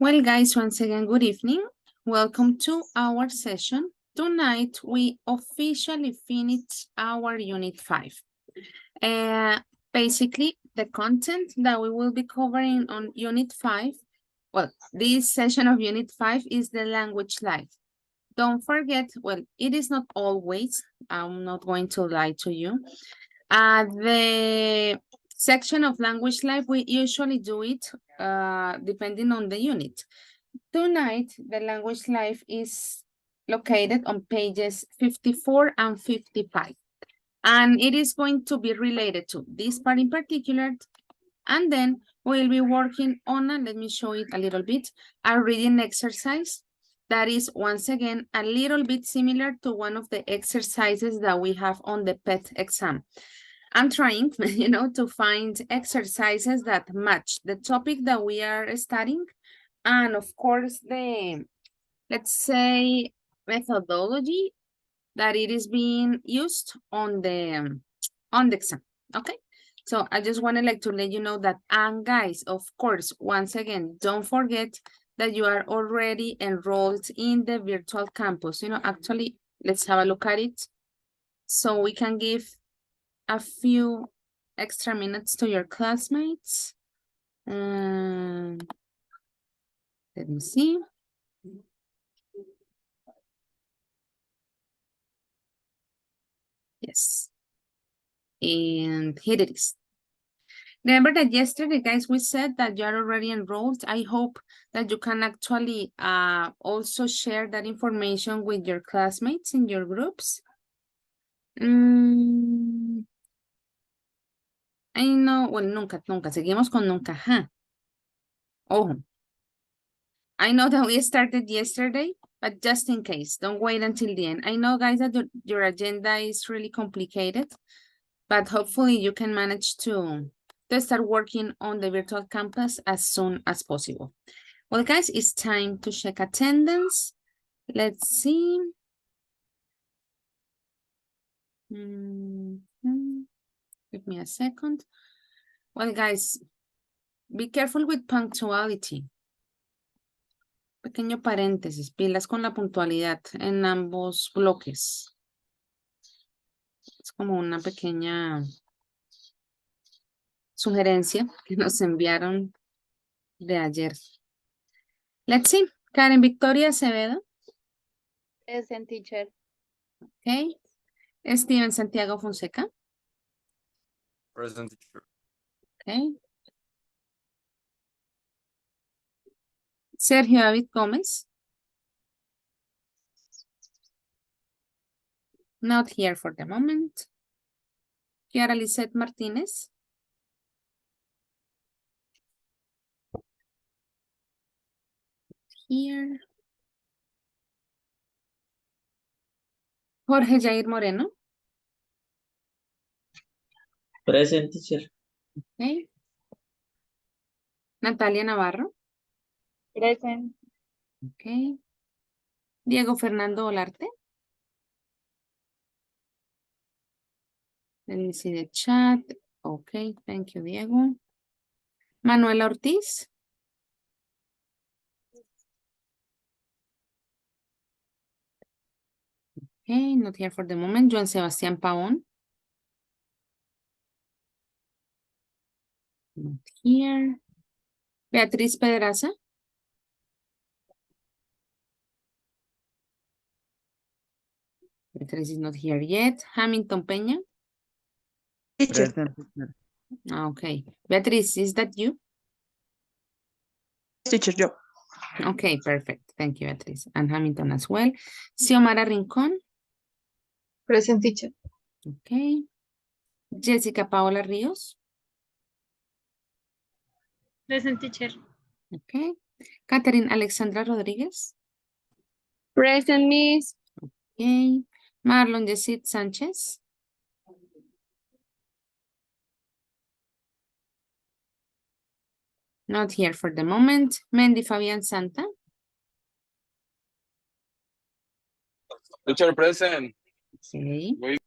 Well, guys, once again, good evening. Welcome to our session. Tonight, we officially finished our Unit 5. Basically, the content that we will be covering on Unit 5, well, this session of Unit 5 is the language life. Don't forget, well, it is not always, I'm not going to lie to you. The section of language life, we usually do it depending on the unit. Tonight, the language life is located on pages 54 and 55. And it is going to be related to this part in particular. And then we'll be working on, let me show it a little bit, a reading exercise that is, once again, a little bit similar to one of the exercises that we have on the PET exam. I'm trying, to find exercises that match the topic that we are studying. And of course, the, let's say, methodology that it is being used on the exam, okay? So I just wanted to let you know that, and guys, of course, once again, don't forget that you are already enrolled in the virtual campus. Actually, let's have a look at it so we can give a few extra minutes to your classmates. Let me see. Yes. And here it is. Remember that yesterday, guys, we said that you are already enrolled. I hope that you can actually also share that information with your classmates in your groups. I know, well, nunca, seguimos con nunca, Ojo. I know that we started yesterday, but just in case, don't wait until the end. I know, guys, that your agenda is really complicated, but hopefully you can manage to start working on the virtual campus as soon as possible. Well, guys, it's time to check attendance. Let's see. Give me a second. Well, guys, be careful with punctuality. Pequeño paréntesis, pilas con la puntualidad en ambos bloques. Es como una pequeña sugerencia que nos enviaron de ayer. Let's see. Karen Victoria Acevedo. Present, teacher. Okay. Steven Santiago Fonseca. Present, teacher. Okay. Sergio David Gómez. Not here for the moment. Kiara Lisette Martínez. Here. Jorge Jair Moreno. Present, teacher. Okay. Natalia Navarro. Present. Okay. Diego Fernando Olarte. Let me see the chat. Okay, thank you, Diego. Manuela Ortiz. Okay, not here for the moment. Joan Sebastián Pavón. Not here. Beatriz Pedraza. Beatriz is not here yet. Hamilton Peña. Teacher. Okay. Beatriz, is that you? Teacher, yo. Okay, perfect. Thank you, Beatriz. And Hamilton as well. Xiomara Rincón. Present, teacher. Okay. Jessica Paola Ríos. Present, teacher. Okay. Catherine Alexandra Rodríguez. Present, miss. Okay. Marlon Yesid Sánchez. Not here for the moment. Mendy Fabián Santa. Teacher, present. Okay. Wait.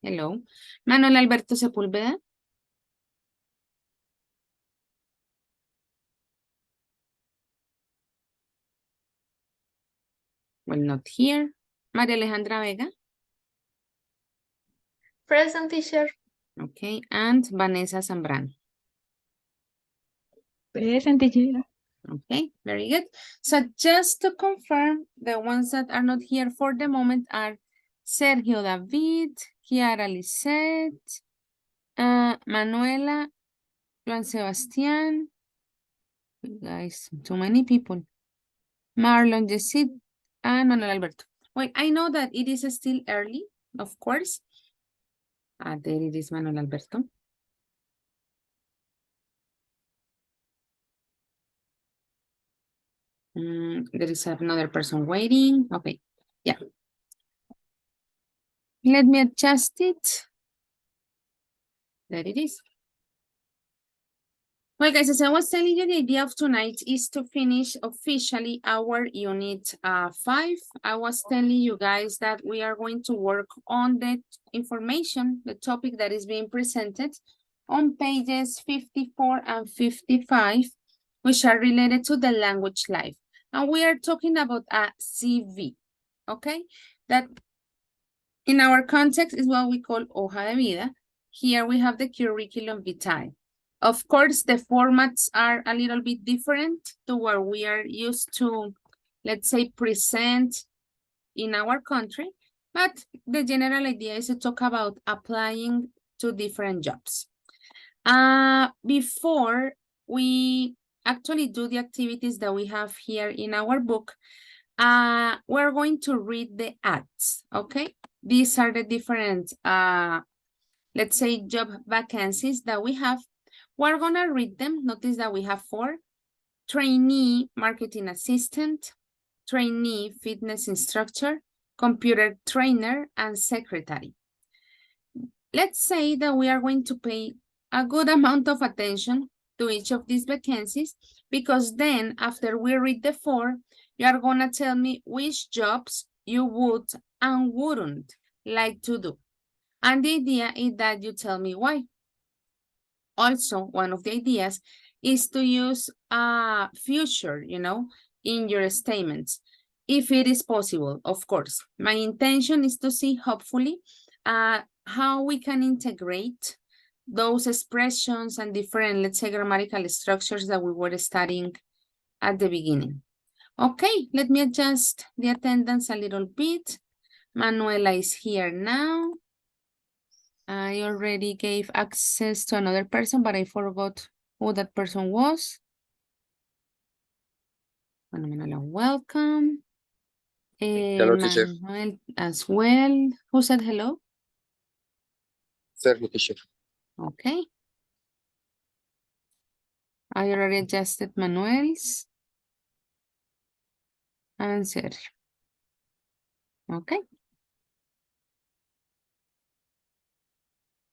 Hello. Manuel Alberto Sepúlveda. Well, not here. María Alejandra Vega. Present, teacher. Okay, and Vanessa Zambrano. Present, teacher. Okay, very good. So just to confirm, the ones that are not here for the moment are Sergio David, Kiara Lisette, Manuela, Juan Sebastián. You guys, too many people. Marlon Yesid, and Manuel Alberto. Well, I know that it is still early, of course. There it is, Manuel Alberto. There is another person waiting. Okay, yeah. Let me adjust it. There it is. Well, guys, as I was telling you, the idea of tonight is to finish officially our unit 5. I was telling you guys that we are going to work on the information, the topic that is being presented on pages 54 and 55, which are related to the language life. And we are talking about a CV, okay? That in our context is what we call hoja de vida. Here we have the curriculum vitae. Of course, the formats are a little bit different to what we are used to, let's say, present in our country, but the general idea is to talk about applying to different jobs. Before we actually do the activities that we have here in our book, we're going to read the ads, okay? These are the different, let's say, job vacancies that we have. We're gonna read them. Notice that we have 4. Trainee marketing assistant, trainee fitness instructor, computer trainer, and secretary. Let's say that we are going to pay a good amount of attention to each of these vacancies, because then after we read the 4, you are gonna tell me which jobs you would and wouldn't like to do. And the idea is that you tell me why. Also, one of the ideas is to use a future, in your statements, if it is possible, of course. My intention is to see, hopefully, how we can integrate those expressions and different, let's say, grammatical structures that we were studying at the beginning. Okay, let me adjust the attendance a little bit. Manuela is here now. I already gave access to another person, but I forgot who that person was. Manuela, welcome. Hello, teacher. Manuel as well. Who said hello? Sergio, teacher. Okay. I already adjusted Manuel's and Sergio. Okay.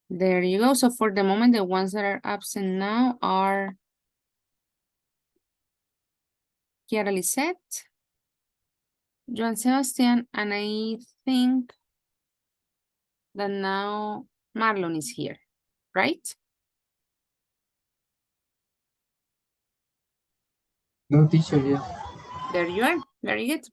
There you go. So for the moment, the ones that are absent now are Kiara Lisette, Joan Sebastian, and I think that now Marlon is here, right? No, teacher, yeah. There you are. Very good.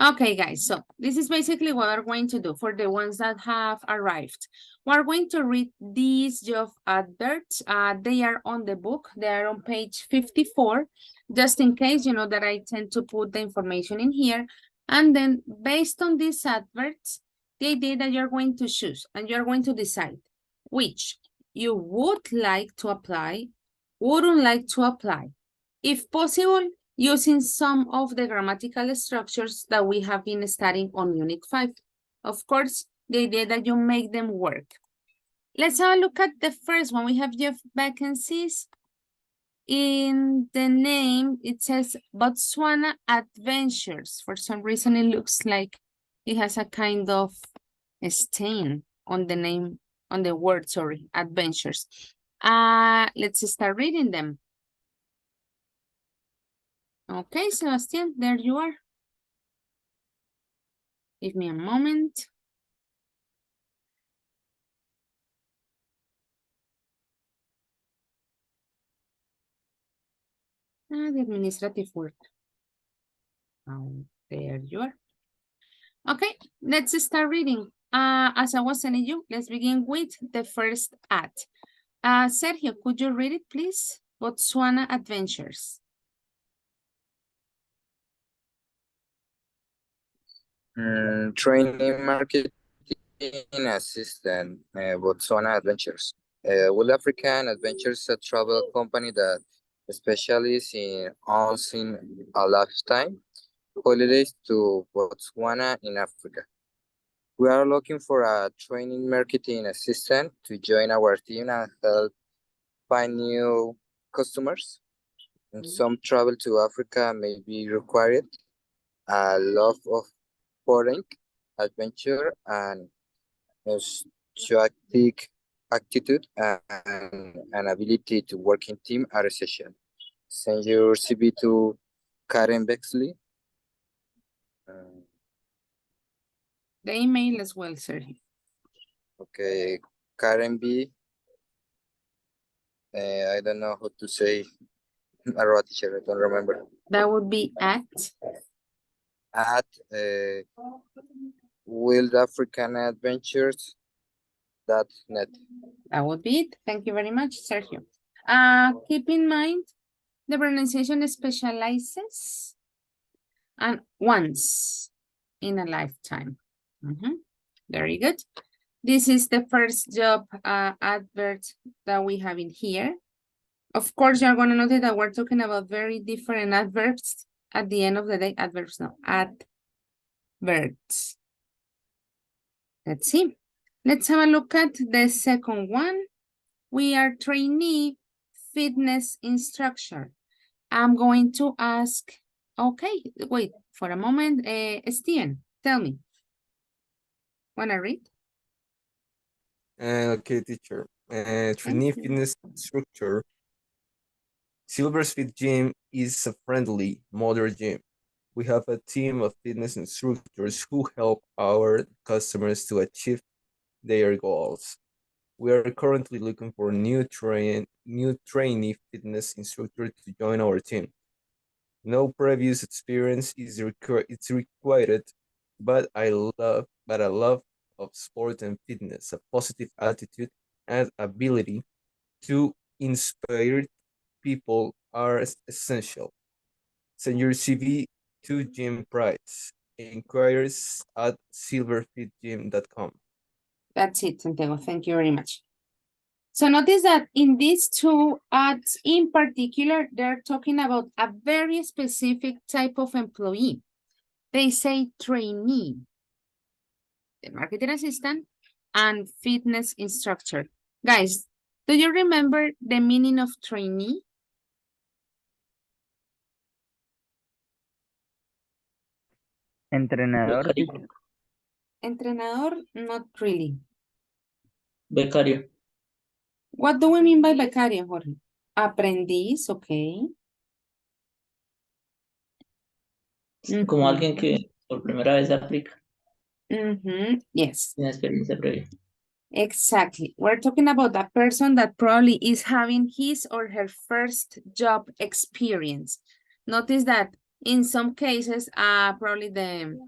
Okay, guys, so this is basically what we're going to do for the ones that have arrived. We're going to read these job adverts. They are on the book. They are on page 54, just in case, that I tend to put the information in here. And then based on these adverts, the idea that you're going to choose and you're going to decide which you would like to apply, wouldn't like to apply. If possible, using some of the grammatical structures that we have been studying on Unit 5. Of course, the idea that you make them work. Let's have a look at the first one. We have job vacancies. In the name, it says Botswana Adventures. For some reason, it looks like it has a kind of a stain on the name, on the word, sorry, adventures. Let's start reading them. Okay, Sebastian, there you are. Give me a moment. The administrative work. Oh, there you are. Okay, let's start reading. As I was telling you, let's begin with the first ad. Sergio, could you read it, please? Botswana Adventures. Training marketing assistant, Botswana Adventures. Will African Adventures a travel company that specializes in once in a lifetime holidays to Botswana in Africa. We are looking for a training marketing assistant to join our team and help find new customers. And some travel to Africa may be required. A love of foreign adventure and enthusiastic attitude and an ability to work in team are essential. Send your CV to Karen Bexley. The email as well, Sergio. Okay, Karen B. I don't know how to say a teacher, I don't remember. That would be at At wildafricanadventures.net. That would be it. Thank you very much, Sergio. Keep in mind, the pronunciation specializes and once in a lifetime. Very good. This is the first job advert that we have in here. Of course, you're going to notice that we're talking about very different adverbs. At the end of the day, adverbs, no, adverbs. Let's see. Let's have a look at the second one. We are trainee fitness instructor. I'm going to ask, okay, wait for a moment. Steven, tell me. Wanna read? Okay, teacher. Trainee fitness instructor. Silver's Fit Gym is a friendly, modern gym. We have a team of fitness instructors who help our customers to achieve their goals. We are currently looking for new trainee fitness instructor to join our team. No previous experience is required, but a love of sport and fitness, a positive attitude, and ability to inspire people are essential. Send your CV to Jim Price. Inquiries at silverfitgym.com. That's it, Santiago. Thank you very much. So notice that in these two ads in particular, they're talking about a very specific type of employee. They say trainee, the marketing assistant, and fitness instructor. Guys, do you remember the meaning of trainee? Entrenador. Becario. Entrenador, not really. Becario. What do we mean by becario, Jorge? Aprendiz, okay. Como alguien que por primera vez aplica Yes. sin experiencia previa. Exactly. We're talking about a person that probably is having his or her first job experience. Notice that in some cases, probably the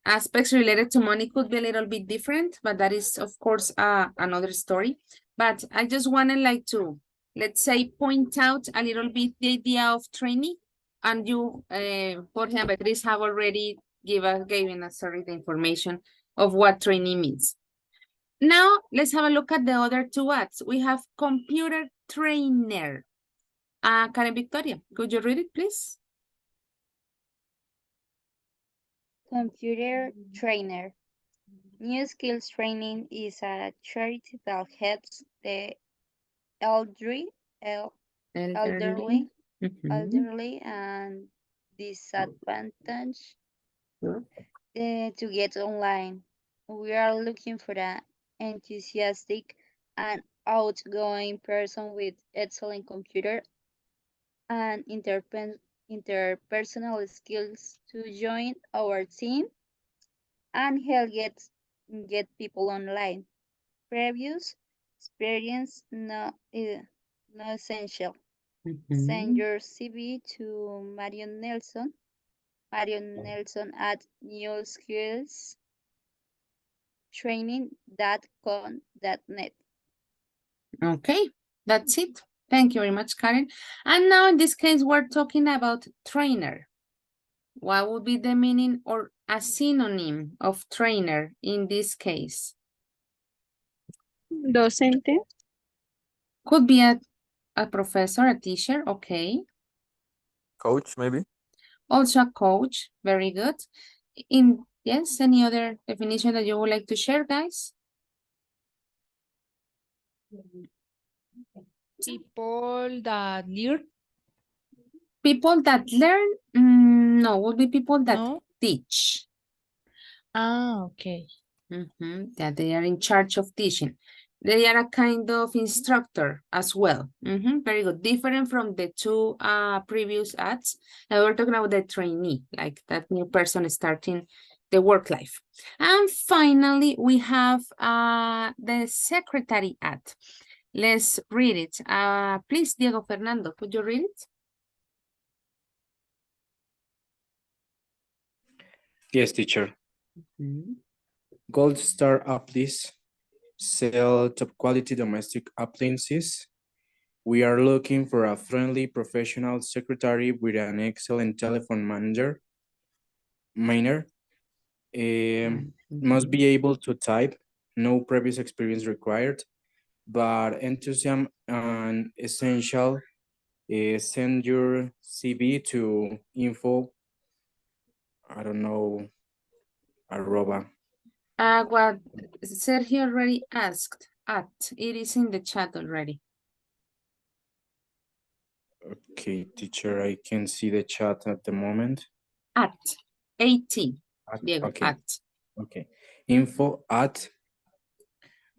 aspects related to money could be a little bit different, but that is, of course, another story. But I just wanted like to, let's say, point out a little bit the idea of trainee. And you, Jorge and Beatriz, have already given us the information of what trainee means. Now, let's have a look at the other two ads. We have computer trainer. Karen Victoria, could you read it, please? Computer trainer. New Skills Training is a charity that helps the elderly, elderly and disadvantaged to get online. We are looking for an enthusiastic and outgoing person with excellent computer and interpersonal skills to join our team and help get people online. Previous experience no essential. Send your CV to Marion Nelson at newskills.net. training.com.net. Okay, that's it. Thank you very much, Karen. And now in this case, we're talking about trainer. What would be the meaning or a synonym of trainer in this case? Docente. Could be a professor, a teacher, okay. Coach, maybe. Also a coach, very good. Yes, any other definition that you would like to share, guys? People that learn. People that learn, no, would be people that No. teach. Ah, okay. That they are in charge of teaching. They are a kind of instructor as well. Very good. Different from the two previous ads. Now we're talking about the trainee, like that new person starting the work life. And finally, we have the secretary ad. Let's read it. Please, Diego Fernando, could you read it? Yes, teacher. Gold Star Applies sell top quality domestic appliances. We are looking for a friendly professional secretary with an excellent telephone manner. Must be able to type, no previous experience required, but enthusiasm and essential. Send your CV to info, I don't know, arroba. What Sergio already asked it is in the chat already. Okay, teacher, I can see the chat at the moment. At 18, Diego, okay. at. Okay, info at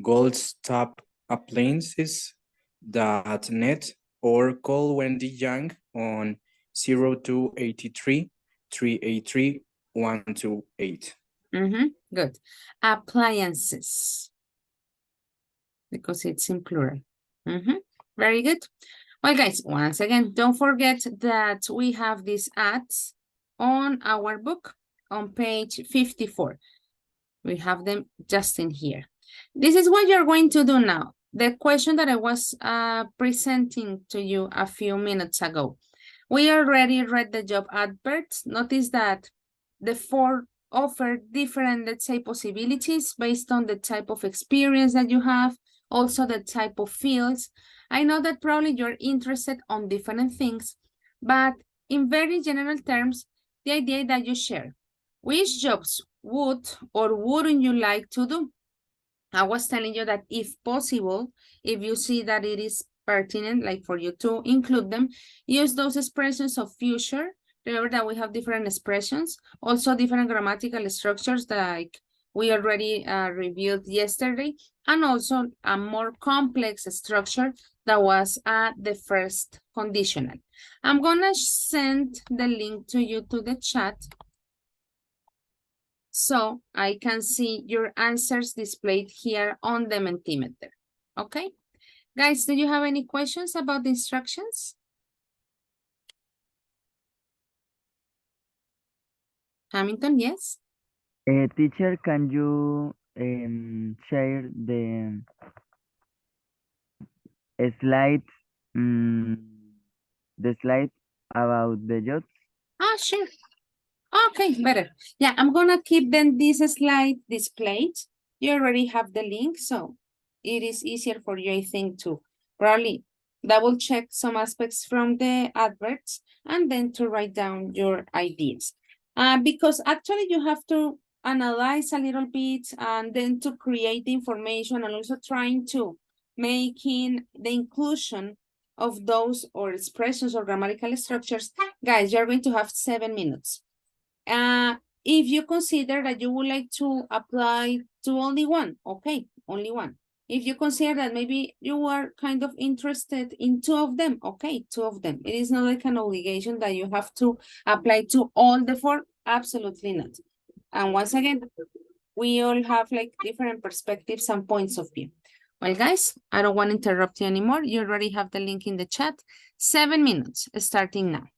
goldstopappliances.net or call Wendy Young on 0283 383 128. Good. Appliances. Because it's in plural. Very good. Well, guys, once again, don't forget that we have these ads on our book on page 54. We have them just in here. This is what you're going to do now. The question that I was presenting to you a few minutes ago. We already read the job adverts. Notice that the four offer different, let's say, possibilities based on the type of experience that you have, also the type of fields. I know that probably you're interested on different things, but in very general terms, the idea that you share, which jobs would or wouldn't you like to do? I was telling you that if possible, if you see that it is pertinent, like for you to include them, use those expressions of future. Remember that we have different expressions, also different grammatical structures like we already reviewed yesterday, and also a more complex structure that was the first conditional. I'm gonna send the link to you to the chat so I can see your answers displayed here on the Mentimeter. Okay? Guys, do you have any questions about the instructions? Hamilton, yes? Teacher, can you share slides, the slides about the jobs? Sure. Okay, better. Yeah, I'm gonna keep then this slide displayed. You already have the link, so it is easier for you, I think, to probably double check some aspects from the adverts and then to write down your ideas. Because actually you have to analyze a little bit and then to create the information and also trying to making the inclusion of those or expressions or grammatical structures. Guys, you're going to have 7 minutes. If you consider that you would like to apply to only one, okay, only one. If you consider that maybe you are kind of interested in 2 of them, okay, 2 of them. It is not like an obligation that you have to apply to all the 4, absolutely not. And once again, we all have like different perspectives and points of view. Well, guys, I don't want to interrupt you anymore. You already have the link in the chat. 7 minutes starting now.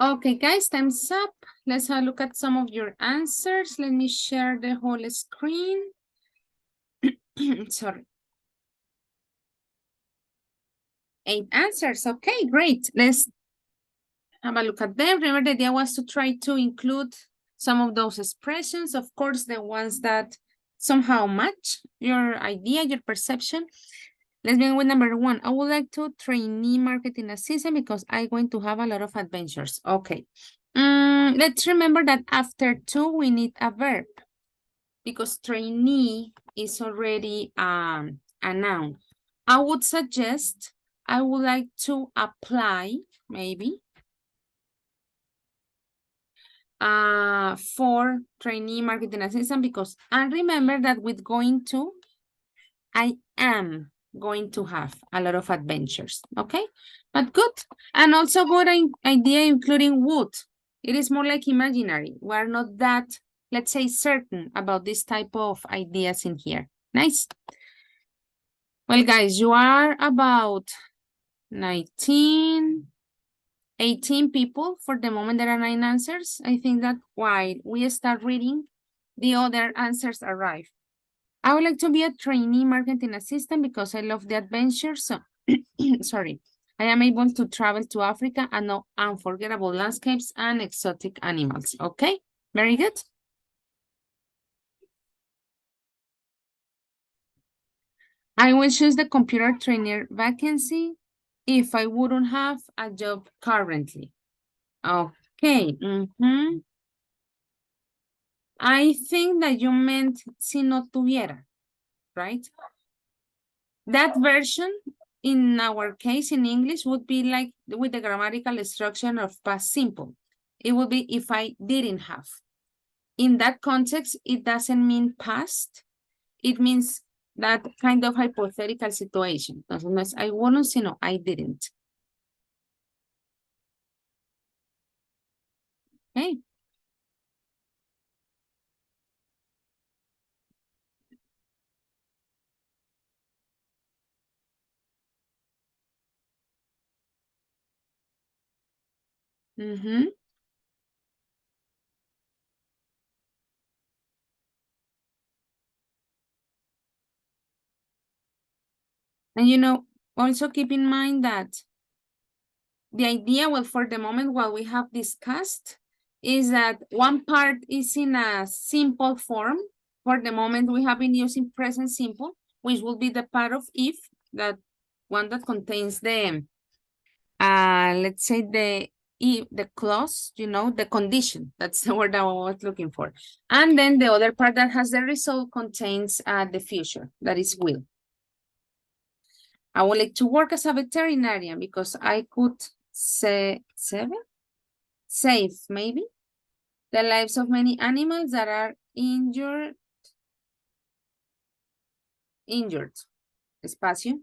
Okay, guys, time's up. Let's have a look at some of your answers. Let me share the whole screen. Sorry. 8 answers. Okay, great. Let's have a look at them. Remember, the idea was to try to include some of those expressions. Of course, the ones that somehow match your idea, your perception. Let's begin with number 1. I would like to trainee marketing assistant because I'm going to have a lot of adventures. Okay. Let's remember that after 2, we need a verb because trainee is already a noun. I would suggest I would like to apply, maybe, for trainee marketing assistant because, and remember that with going to, I am going to have a lot of adventures, okay? But good. And also good idea including would. It is more like imaginary. We're not that, let's say, certain about this type of ideas in here. Nice. Well, guys, you are about 19, 18 people. For the moment, there are 9 answers. I think that while we start reading, the other answers arrive. I would like to be a trainee marketing assistant because I love the adventure. So, sorry, I am able to travel to Africa and know unforgettable landscapes and exotic animals. Okay, very good. I will choose the computer trainer vacancy if I wouldn't have a job currently. Okay. I think that you meant si no tuviera, right? That version in our case in English would be like with the grammatical structure of past simple. It would be if I didn't have. In that context, it doesn't mean past. It means that kind of hypothetical situation. Entonces, I wouldn't, sino I didn't. Okay. Mm-hmm. And you know, also keep in mind that the idea, well, for the moment, what we have discussed is that one part is in a simple form. For the moment, we have been using present simple, which will be the part of if, that one that contains the, let's say the clause, you know, the condition. That's the word I was looking for. And then the other part that has the result contains the future, that is will. I would like to work as a veterinarian because I could say save maybe the lives of many animals that are injured. Espacio.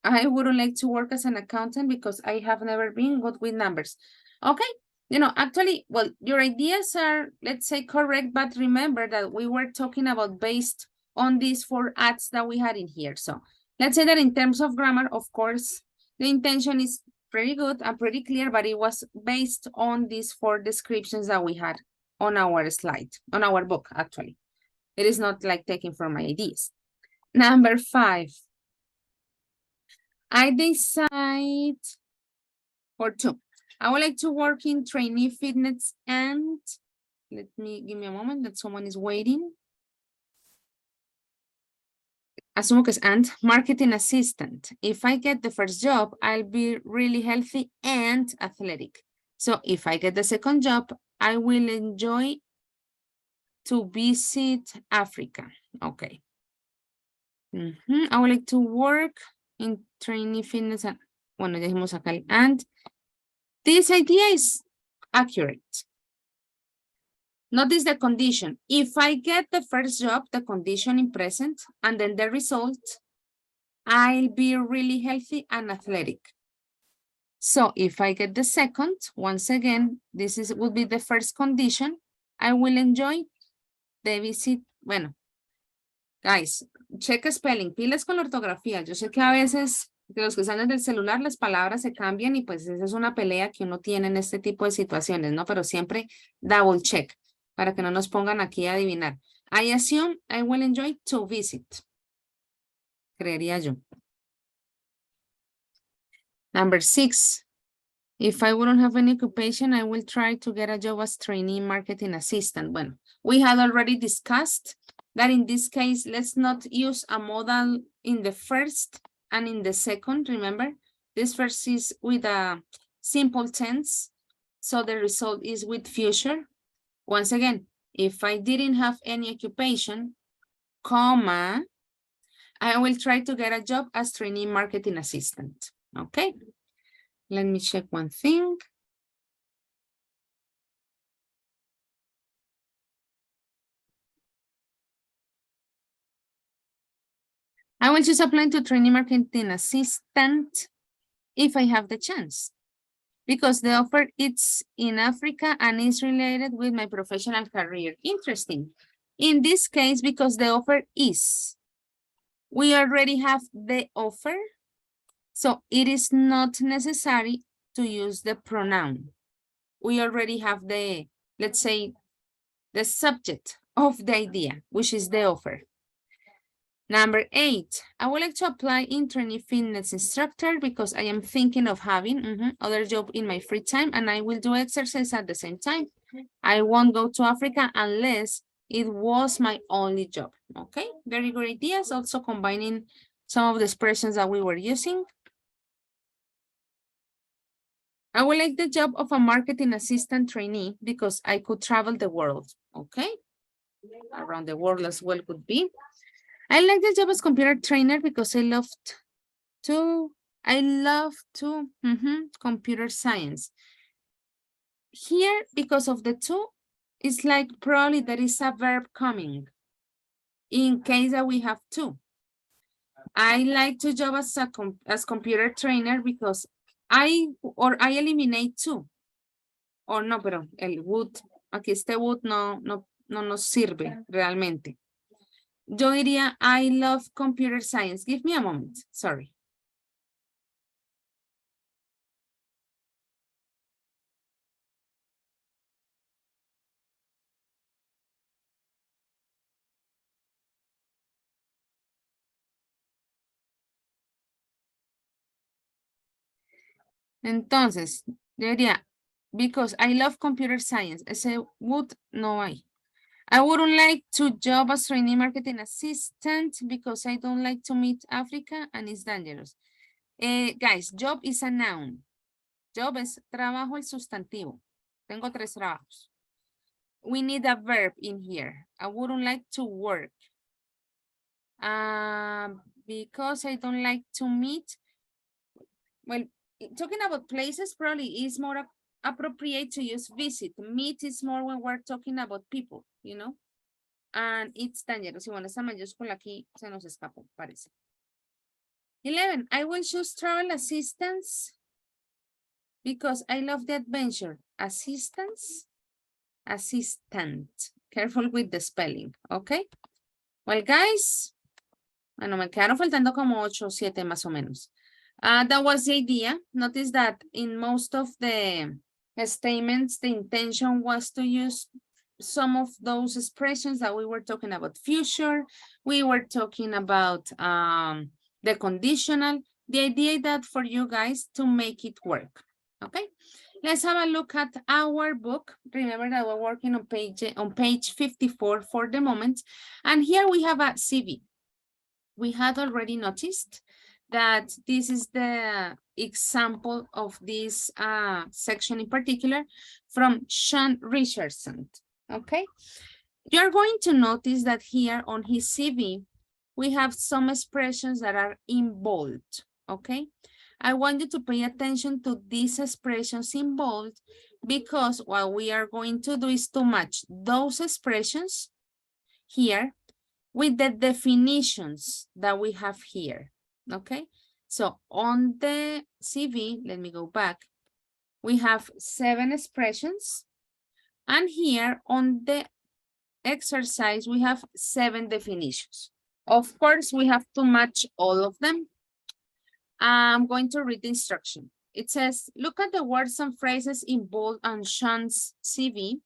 I wouldn't like to work as an accountant because I have never been good with numbers. Okay, you know, actually, well, your ideas are, let's say, correct, but remember that we were talking about based on these 4 ads that we had in here. So let's say that in terms of grammar, of course, the intention is pretty good and pretty clear, but it was based on these 4 descriptions that we had on our slide, on our book, actually. It is not like taken from my ideas. Number 5. I decide for 2. I would like to work in trainee fitness and give me a moment that someone is waiting. Asumo que es and marketing assistant. If I get the first job, I'll be really healthy and athletic. So if I get the second job, I will enjoy to visit Africa. Okay. I would like to work in trainee fitness and, bueno, ya dijimos acá el and. This idea is accurate. Notice the condition. If I get the first job, the condition in present, and then the result, I'll be really healthy and athletic. So if I get the second, once again, would be the first condition. I will enjoy the visit. Bueno, guys, check spelling, pilas con la ortografía. Yo sé que a veces De los que están desde el celular, las palabras se cambian y pues esa es una pelea que uno tiene en este tipo de situaciones, ¿no? Pero siempre double check para que no nos pongan aquí a adivinar. I assume I will enjoy to visit. Creería yo. Number 6. If I wouldn't have any occupation, I will try to get a job as trainee marketing assistant. Bueno, we had already discussed that in this case, let's not use a modal in the first and in the second, remember? This first is with a simple tense, so the result is with future. Once again, if I didn't have any occupation, comma, I will try to get a job as trainee marketing assistant, okay? Let me check one thing. I will just apply to trainee marketing assistant if I have the chance. Because the offer is in Africa and is related with my professional career. Interesting. In this case, because the offer is, we already have the offer. So it is not necessary to use the pronoun. We already have the, let's say, the subject of the idea, which is the offer. Number 8, I would like to apply in trainee fitness instructor because I am thinking of having other job in my free time and I will do exercise at the same time. I won't go to Africa unless it was my only job. Okay, very good ideas. Also combining some of the expressions that we were using. I would like the job of a marketing assistant trainee because I could travel the world. Okay, around the world as well could be. I like the job as computer trainer because I love computer science. Here, because of the two, it's like probably there is a verb coming in case that we have two. I like to job as computer trainer because I eliminate two. Or no, pero el would, aquí este would no nos sirve realmente. Yo diría, I love computer science. Give me a moment. Sorry. Entonces, yo diría, because I love computer science. Ese would no hay. I wouldn't like to job as trainee marketing assistant because I don't like to meet Africa and it's dangerous. Guys, job is a noun. Job es trabajo el sustantivo. Tengo 3 trabajos. We need a verb in here. I wouldn't like to work. Because I don't like to meet. Well, talking about places probably is more appropriate to use visit. Meet is more when we're talking about people, you know. And it's dangerous. Y bueno, esta mayúscula aquí se nos escapó, parece. 11, I will choose travel assistance because I love the adventure. Assistance, assistant. Careful with the spelling, okay? Well, guys, bueno, me quedaron faltando como 8 o 7 más o menos. That was the idea. Notice that in most of the statements, the intention was to use some of those expressions that we were talking about future. We were talking about the conditional. The idea that for you guys to make it work. Okay, let's have a look at our book. Remember that we're working on page 54 for the moment. And here we have a CV. We had already noticed that this is the example of this section in particular from Sean Richardson. Okay, you're going to notice that here on his CV, we have some expressions that are in bold. Okay, I want you to pay attention to these expressions in bold because what we are going to do is to match those expressions here with the definitions that we have here. Okay, so on the CV, let me go back. We have 7 expressions. And here on the exercise, we have 7 definitions. Of course, we have to match all of them. I'm going to read the instruction. It says, look at the words and phrases in bold on Sean's CV.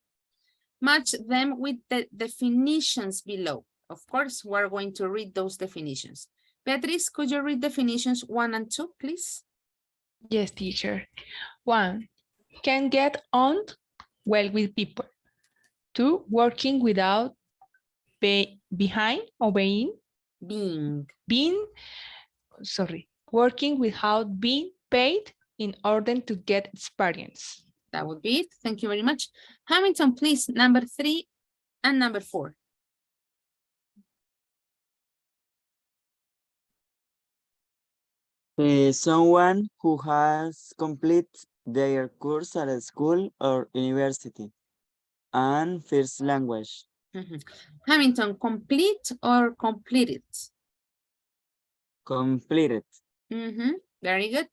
Match them with the definitions below. Of course, we're going to read those definitions. Beatrice, could you read definitions 1 and 2, please? Yes, teacher. 1, can get on well with people. 2, working without being, working without being paid in order to get experience. That would be it. Thank you very much. Hamilton, please, number 3 and number 4. Someone who has completed their course at a school or university. And first language. Hamilton, complete or completed? Completed. Very good.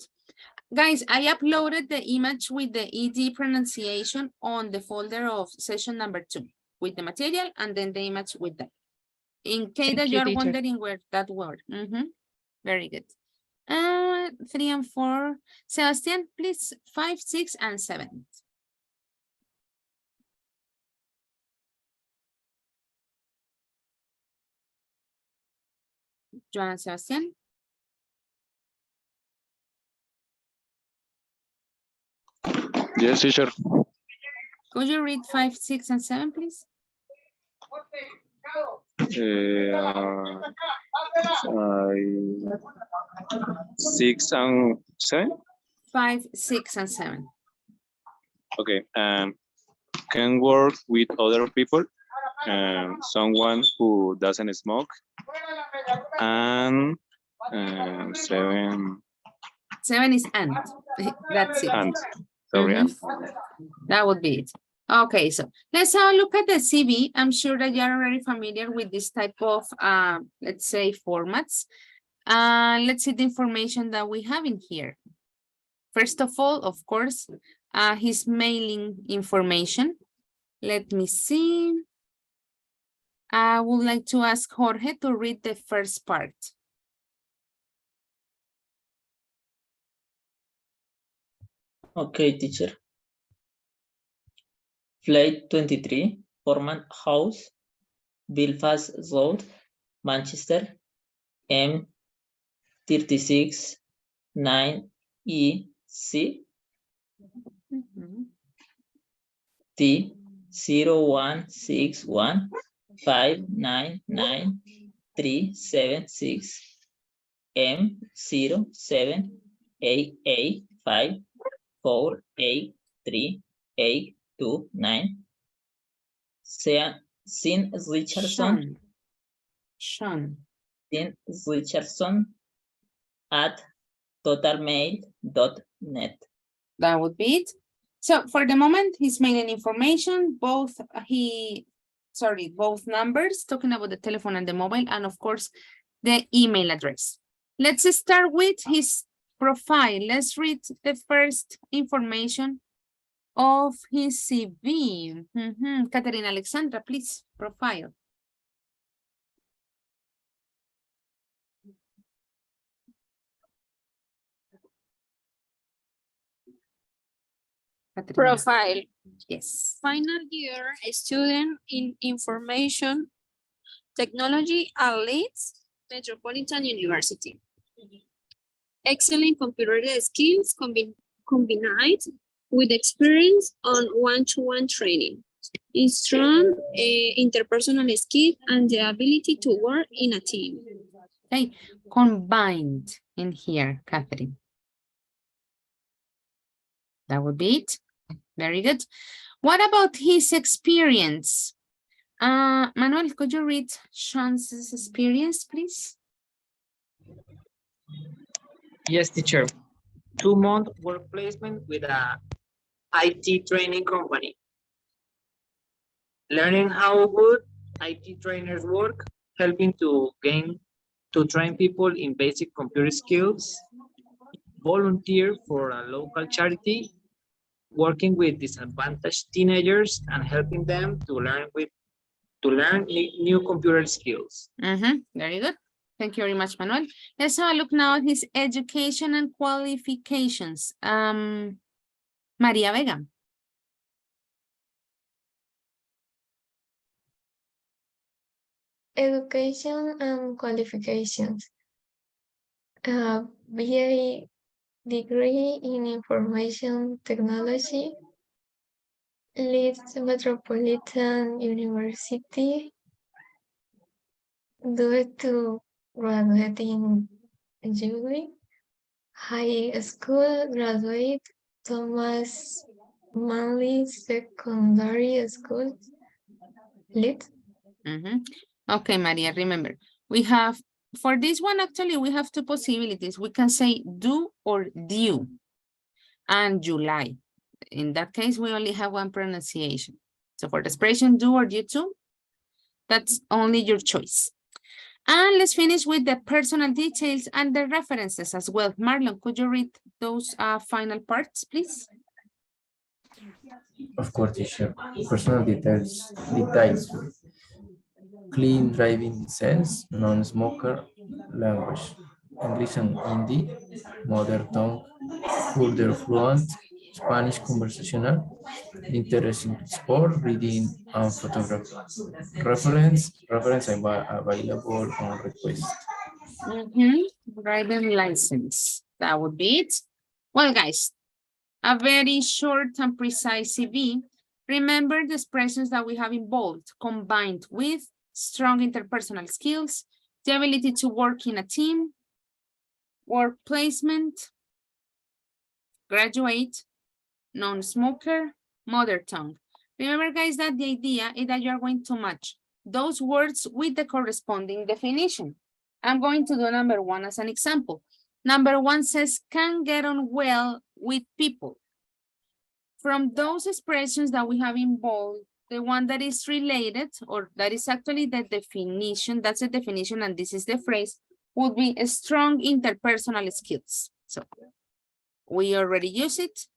Guys, I uploaded the image with the ED pronunciation on the folder of session number 2 with the material and then the image with that. In case that you're wondering where that word. Very good. 3 and 4. Sebastian, please, 5, 6, and 7. Joan Sebastian. Yes, teacher. Could you read 5, 6, and 7, please? 6 and 7. 5, 6, and 7. Okay. Can work with other people. Someone who doesn't smoke. And 7. 7 is and. That's it. And. Sorry. And. That would be it. Okay, so let's have a look at the CV. I'm sure that you're already familiar with this type of, let's say, formats. Let's see the information that we have in here. First of all, of course, his mailing information. Let me see. I would like to ask Jorge to read the first part. Okay, teacher. Flight 23, Forman House, Belfast Road, Manchester, M36 9EC, T0161 599-376, M0788548389. Sin Richardson. Sean. Sin Richardson at totalmail.net. That would be it. So for the moment, he's mailing information, both numbers, talking about the telephone and the mobile, and of course, the email address. Let's start with his profile. Let's read the first information of his CV. Katerina Alexandra, please, profile. Katerina. Profile. Yes. Final year student in information technology at Leeds Metropolitan University. Excellent computer skills combined with experience on one-to-one training. Strong interpersonal skills and the ability to work in a team. Okay, combined in here, Catherine. That would be it. Very good. What about his experience? Manuel, could you read Sean's experience, please? Yes, teacher. 2-month work placement with a IT training company. Learning how good IT trainers work, helping to train people in basic computer skills, volunteer for a local charity, working with disadvantaged teenagers and helping them to learn new computer skills. Very good. Thank you very much, Manuel. Let's have a look now at his education and qualifications. Maria Vega. Education and qualifications. BA degree in information technology, Leeds Metropolitan University, due to graduate in Julie. High school graduate, Thomas Manley Secondary School, Leeds. Okay, Maria, remember, we have, for this one, actually, we have two possibilities. We can say do or due and July. In that case, we only have one pronunciation. So for the expression do or due to, that's only your choice. And let's finish with the personal details and the references as well. Marlon, could you read those final parts, please? Of course, teacher. Personal details. Clean driving license, non-smoker, language, English and Hindi, mother tongue, further fluent, Spanish conversational, interest in sport, reading and photography. Reference available on request. Driving license, that would be it. Well, guys, a very short and precise CV. Remember the expressions that we have involved, combined with strong interpersonal skills, the ability to work in a team, work placement, graduate, non-smoker, mother tongue. Remember, guys, that the idea is that you are going to match those words with the corresponding definition. I'm going to do number one as an example. Number one says, can get on well with people. From those expressions that we have involved, the one that is related, or that is actually the definition, that's the definition, and this is the phrase, would be a strong interpersonal skills. So we already use it.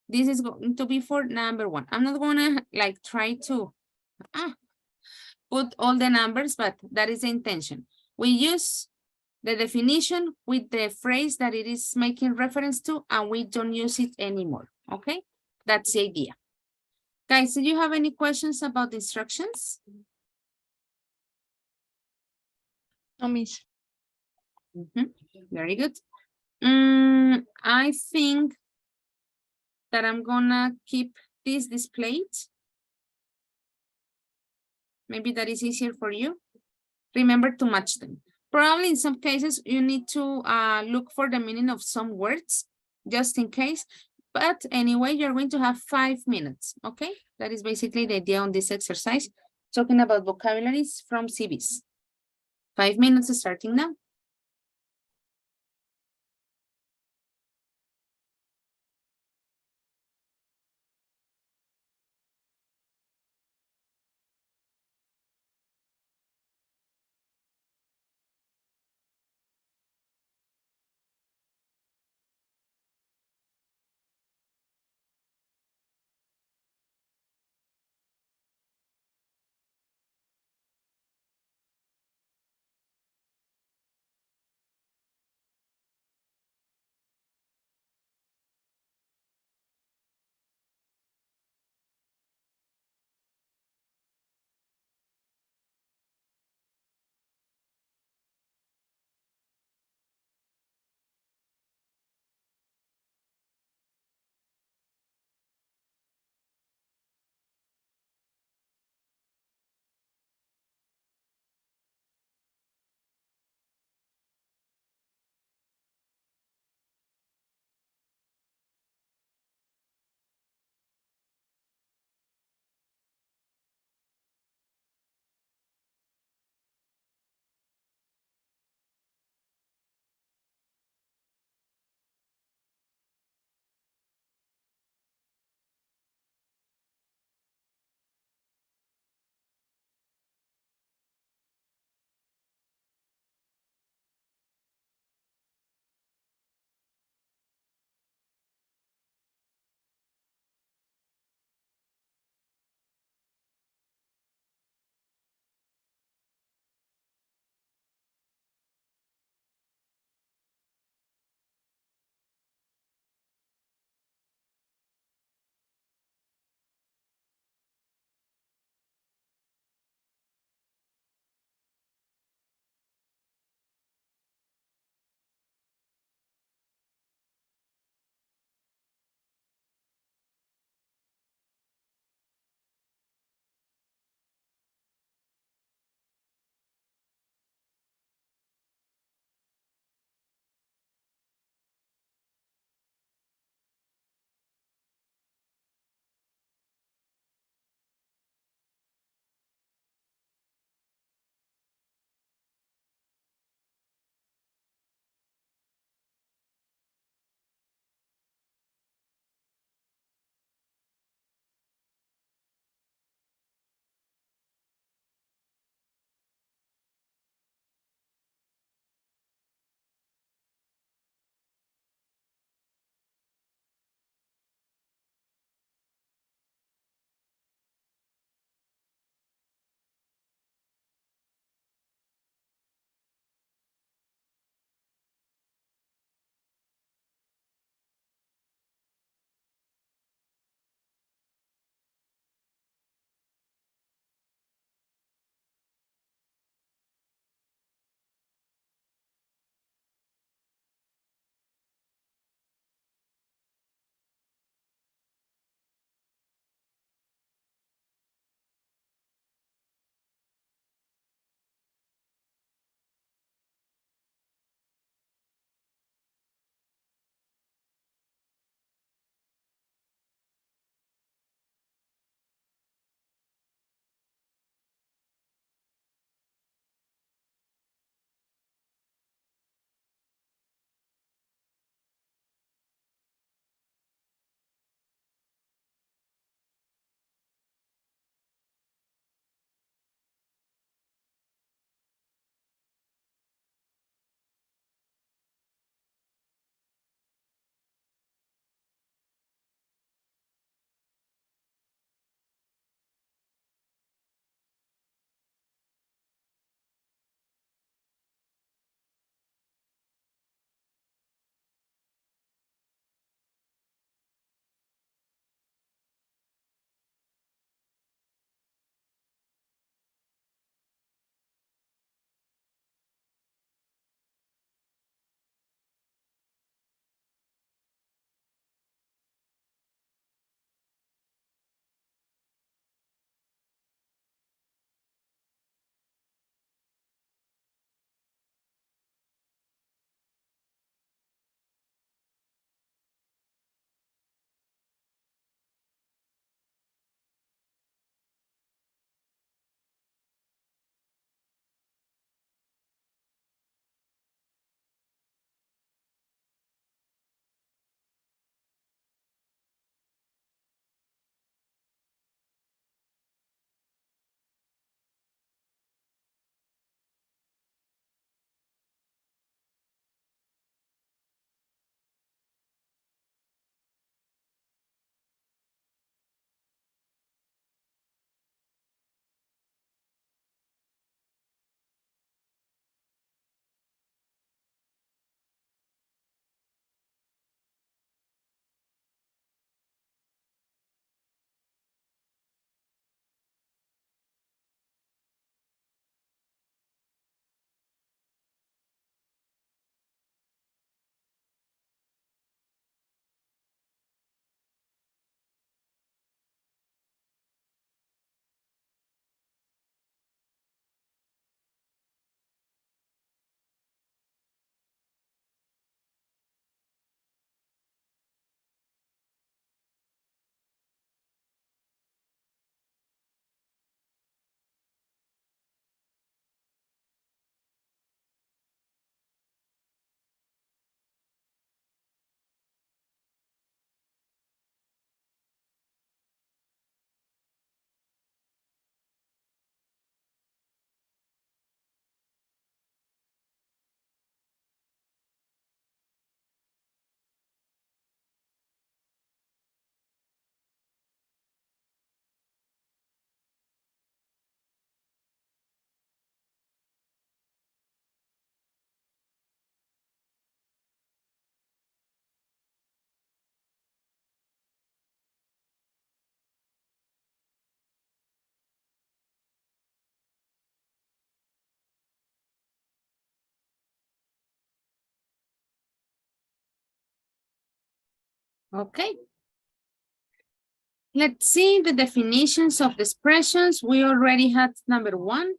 This is going to be for number one. I'm not gonna like try to put all the numbers, but that is the intention. We use the definition with the phrase that it is making reference to, and we don't use it anymore, okay? That's the idea. Guys, do you have any questions about the instructions? No, miss. Very good. I think that I'm gonna keep this displayed. Maybe that is easier for you. Remember to match them. Probably in some cases, you need to look for the meaning of some words, just in case. But anyway, you're going to have 5 minutes, okay? That is basically the idea on this exercise, talking about vocabularies from CVs. 5 minutes starting now. Okay. Let's see the definitions of the expressions. We already had number one,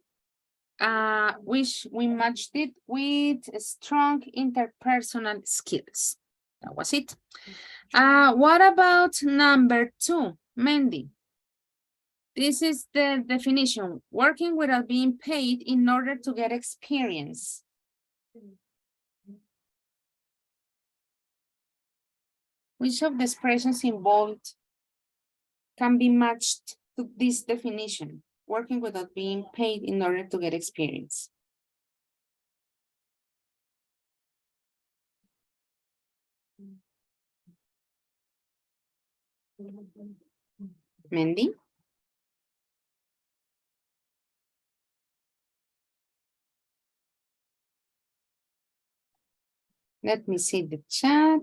which we matched it with strong interpersonal skills. That was it. What about number two, Mandy? This is the definition, working without being paid in order to get experience. Which of the expressions involved can be matched to this definition, working without being paid in order to get experience? Mandy? Let me see the chat.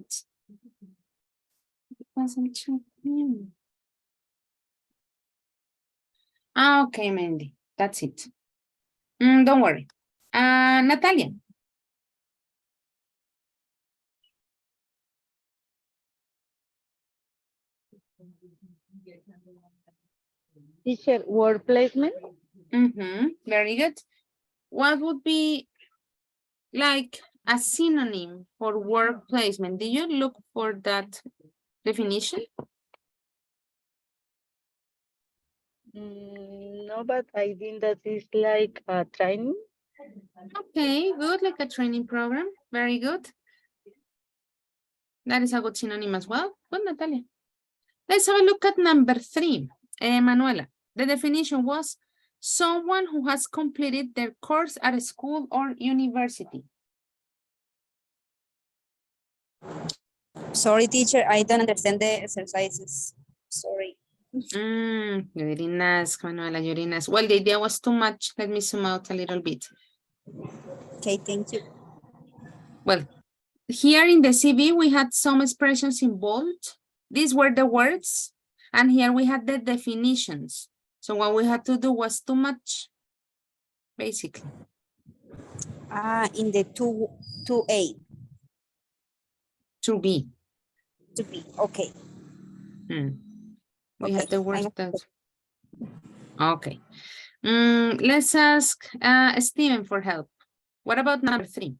Okay, Mandy, that's it. Don't worry. Natalia. Teacher, word placement. Very good. What would be like a synonym for work placement? Did you look for that definition? No, but I think that is like a training. Okay, good, like a training program. Very good. That is a good synonym as well. Good, Natalia. Let's have a look at number three. Manuela, the definition was someone who has completed their course at a school or university. Sorry, teacher, I don't understand the exercises. Sorry. You didn't ask, Manuela, you didn't ask. Well, the idea was too much. Let me zoom out a little bit. Okay, thank you. Well, here in the CV, we had some expressions in bold. These were the words. And here we had the definitions. So what we had to do was too much, basically. In the 2A. 2B. 2B, okay. We had the words that. Okay. Let's ask Steven for help. What about number three?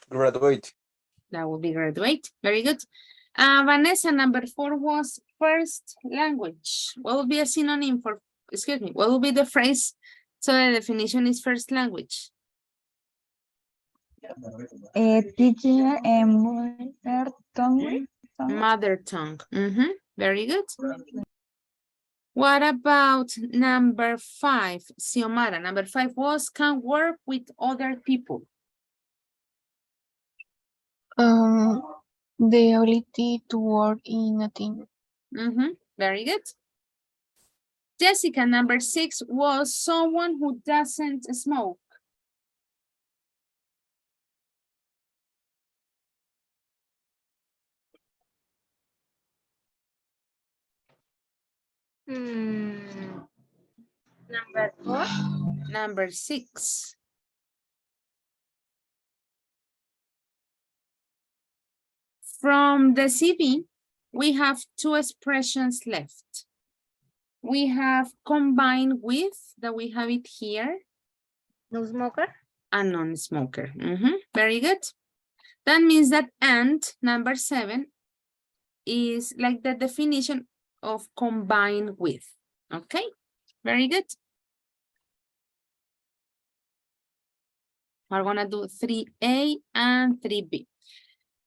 Graduate. That will be graduate. Very good. Vanessa, number four was first language. What will be a synonym for, excuse me, what will be the phrase? So the definition is first language. Teacher and mother tongue. Mother tongue. Very good. What about number five, Xiomara? Number five was can work with other people. The ability to work in a team. Very good. Jessica, number six was someone who doesn't smoke. Number four. Number six. From the CV, we have two expressions left. We have combined with, that we have it here. No smoker. A non-smoker. Very good. That means that and, number seven, is like the definition of combined with. Okay, very good. We're gonna do 3A and 3B.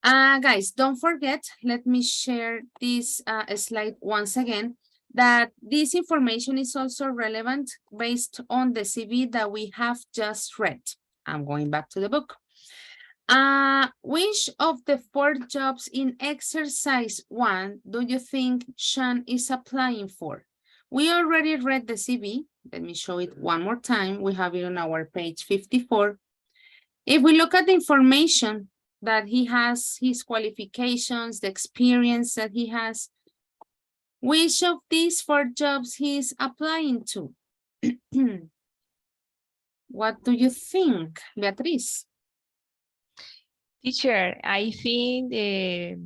Guys, don't forget, let me share this slide once again, that this information is also relevant based on the CV that we have just read. I'm going back to the book. Which of the four jobs in exercise 1 do you think Sean is applying for? We already read the CV. Let me show it one more time. We have it on our page 54. If we look at the information that he has, his qualifications, the experience that he has, which of these four jobs he is applying to? What do you think, Beatriz? Teacher, I think the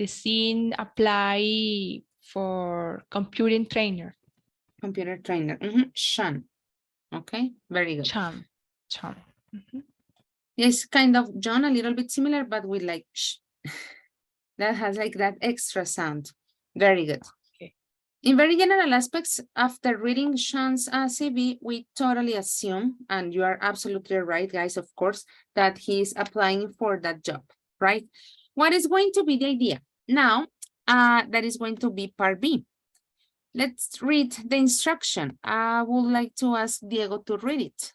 scene apply for computing trainer. Computer trainer. Sean. Okay, very good. Sean. It's kind of John, a little bit similar, but with like sh. That has like that extra sound. Very good. Okay. In very general aspects, after reading Sean's CV, we totally assume, and you are absolutely right, guys, of course, that he's applying for that job, right? What is going to be the idea? Now, that is going to be part B. Let's read the instruction. I would like to ask Diego to read it.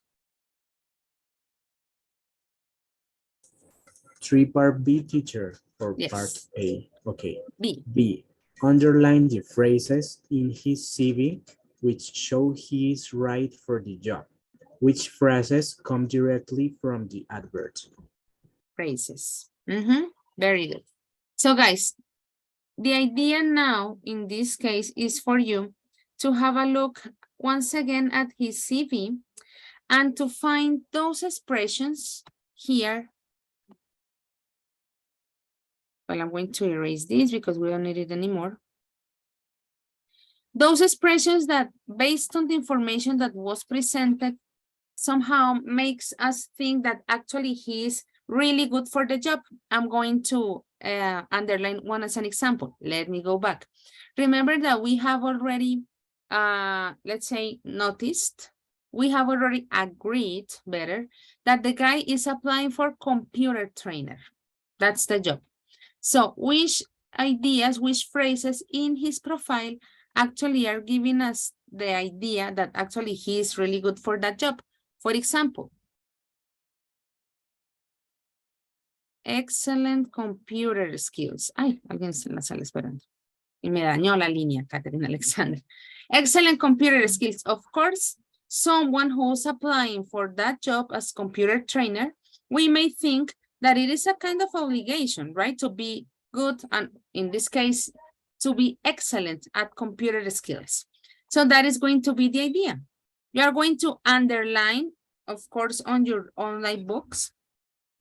3 part B, teacher, or Yes. part A? Okay. B. B. Underline the phrases in his CV which show he is right for the job. Which phrases come directly from the advert? Phrases. Very good. So guys, the idea now in this case is for you to have a look once again at his CV and to find those expressions here. Well, I'm going to erase this because we don't need it anymore. Those expressions that, based on the information that was presented, somehow makes us think that actually he is really good for the job. I'm going to underline one as an example. Let me go back. Remember that we have already, let's say, noticed, we have already agreed better that the guy is applying for computer trainer. That's the job. So which ideas, which phrases in his profile actually are giving us the idea that actually he is really good for that job? For example, excellent computer skills. Ay, alguien se la sale esperando. Y me dañó la línea, Catherine Alexander. Excellent computer skills. Of course, someone who's applying for that job as computer trainer, we may think that it is a kind of obligation, right? To be good, and in this case, to be excellent at computer skills. So that is going to be the idea. You are going to underline, of course, on your online books,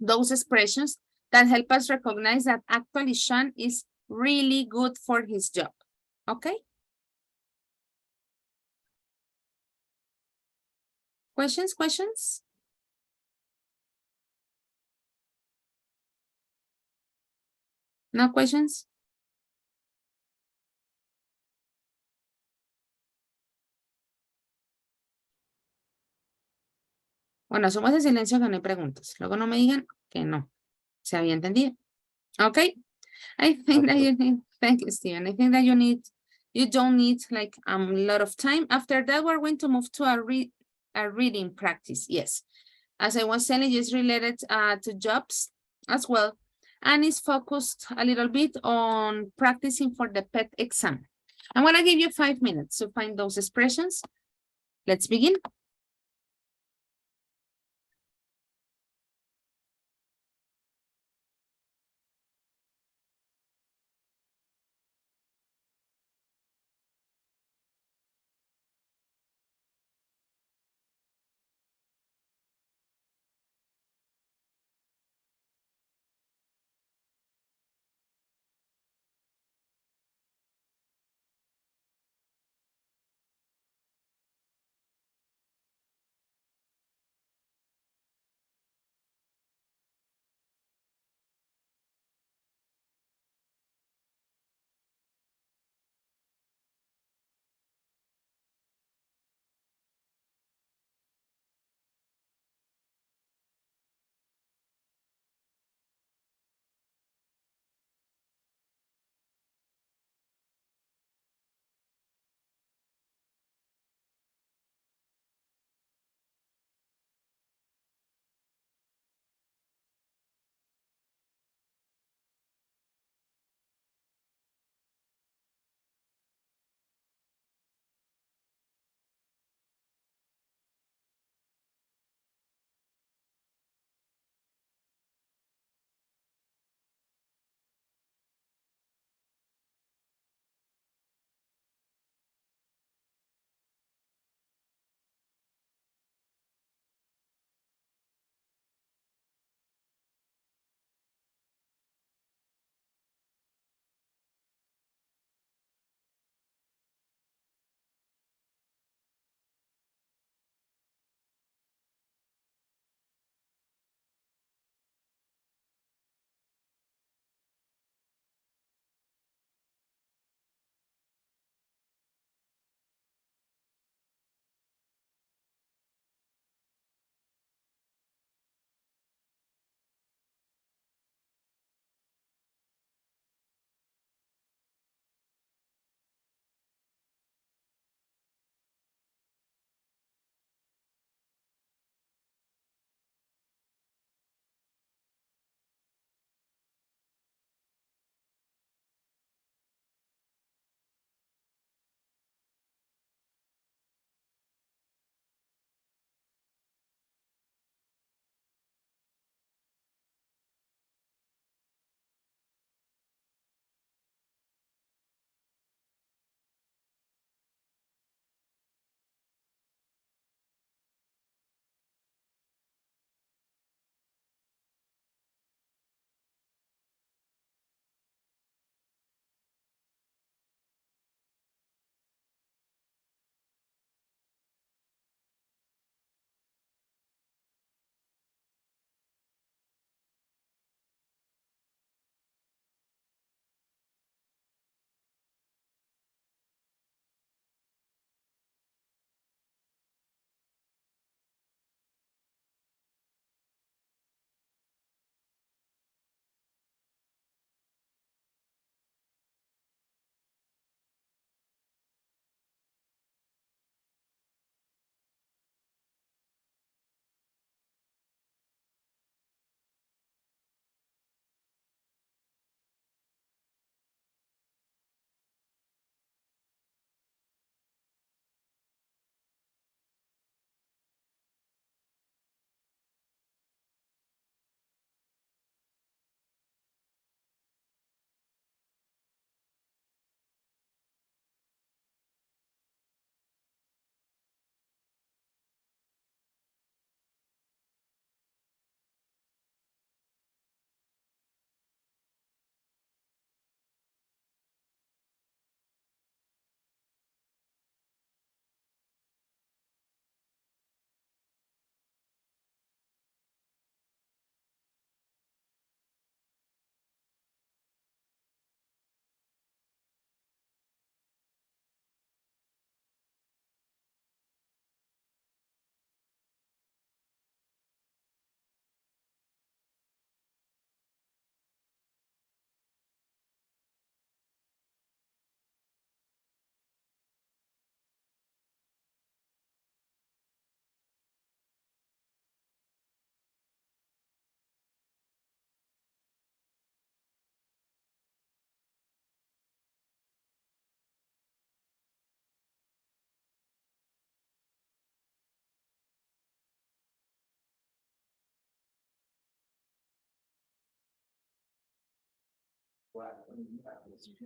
those expressions that help us recognize that actually Sean is really good for his job. Okay? Questions? No questions? Bueno, somos de silencio que no hay preguntas. Luego no me digan que no. ¿Se había entendido? Okay. I think that you need, thank you, Steven. I think that you don't need like a lot of time. After that, we're going to move to a reading practice. Yes. As I was saying, it's related to jobs as well. And it's focused a little bit on practicing for the PET exam. I'm going to give you 5 minutes to find those expressions. Let's begin.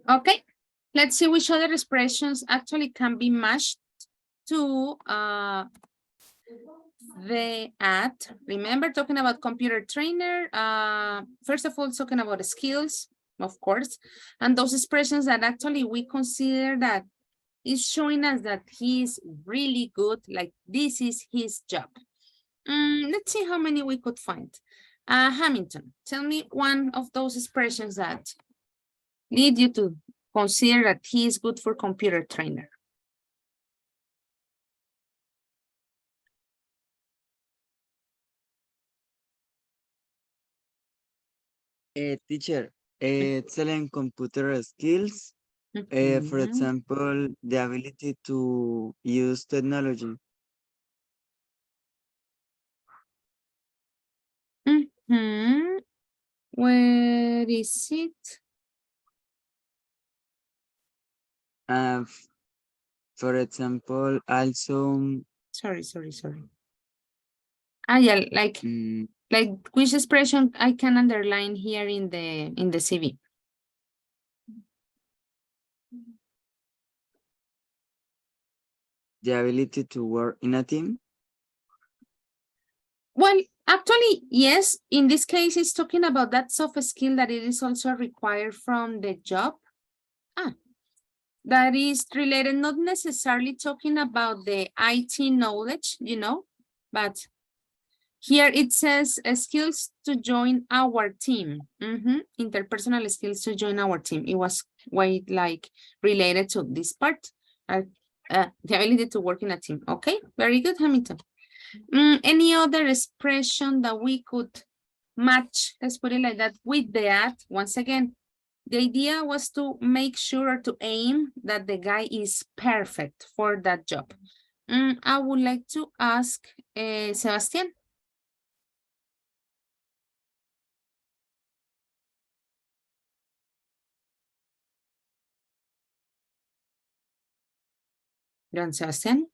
Okay, let's see which other expressions actually can be matched to the at. Remember talking about computer trainer, first of all, talking about skills, of course, and those expressions that actually we consider that is showing us that he is really good, like this is his job. Let's see how many we could find. Hamilton, tell me one of those expressions that lead you to consider that he is good for computer trainer. Teacher, excellent computer skills. For example, the ability to use technology. Where is it? For example, also. Sorry. Yeah, like which expression I can underline here in the CV. The ability to work in a team. Well, actually, yes. In this case, it's talking about that soft skill that it is also required from the job. That is related, not necessarily talking about the IT knowledge, but here it says skills to join our team. Interpersonal skills to join our team. It was quite like related to this part. The ability to work in a team. Okay, very good, Hamilton. Any other expression that we could match, let's put it like that, with the at? Once again, the idea was to make sure or to aim that the guy is perfect for that job. I would like to ask Sebastian. John Sebastian.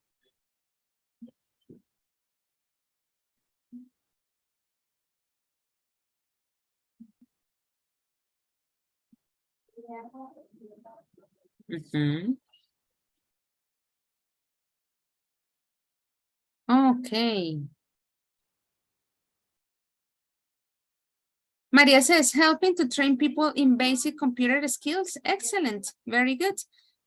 Okay. Maria says, helping to train people in basic computer skills. Excellent. Very good.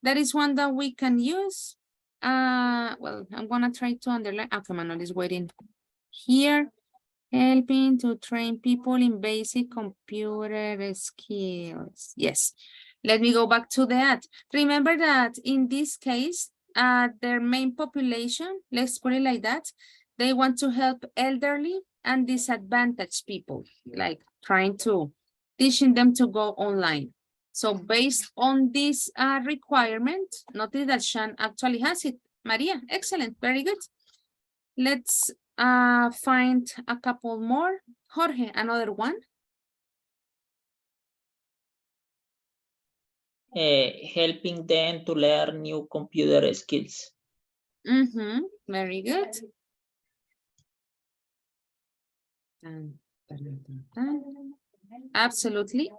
That is one that we can use. Well, I'm going to try to underline. Okay, Manuel is waiting here. Helping to train people in basic computer skills. Yes. Let me go back to that. Remember that in this case, their main population, let's put it like that, they want to help elderly and disadvantaged people, like trying to teaching them to go online. So based on this requirement, notice that Sean actually has it. Maria, excellent, very good. Let's find a couple more. Jorge, another one. Helping them to learn new computer skills. Very good. Absolutely.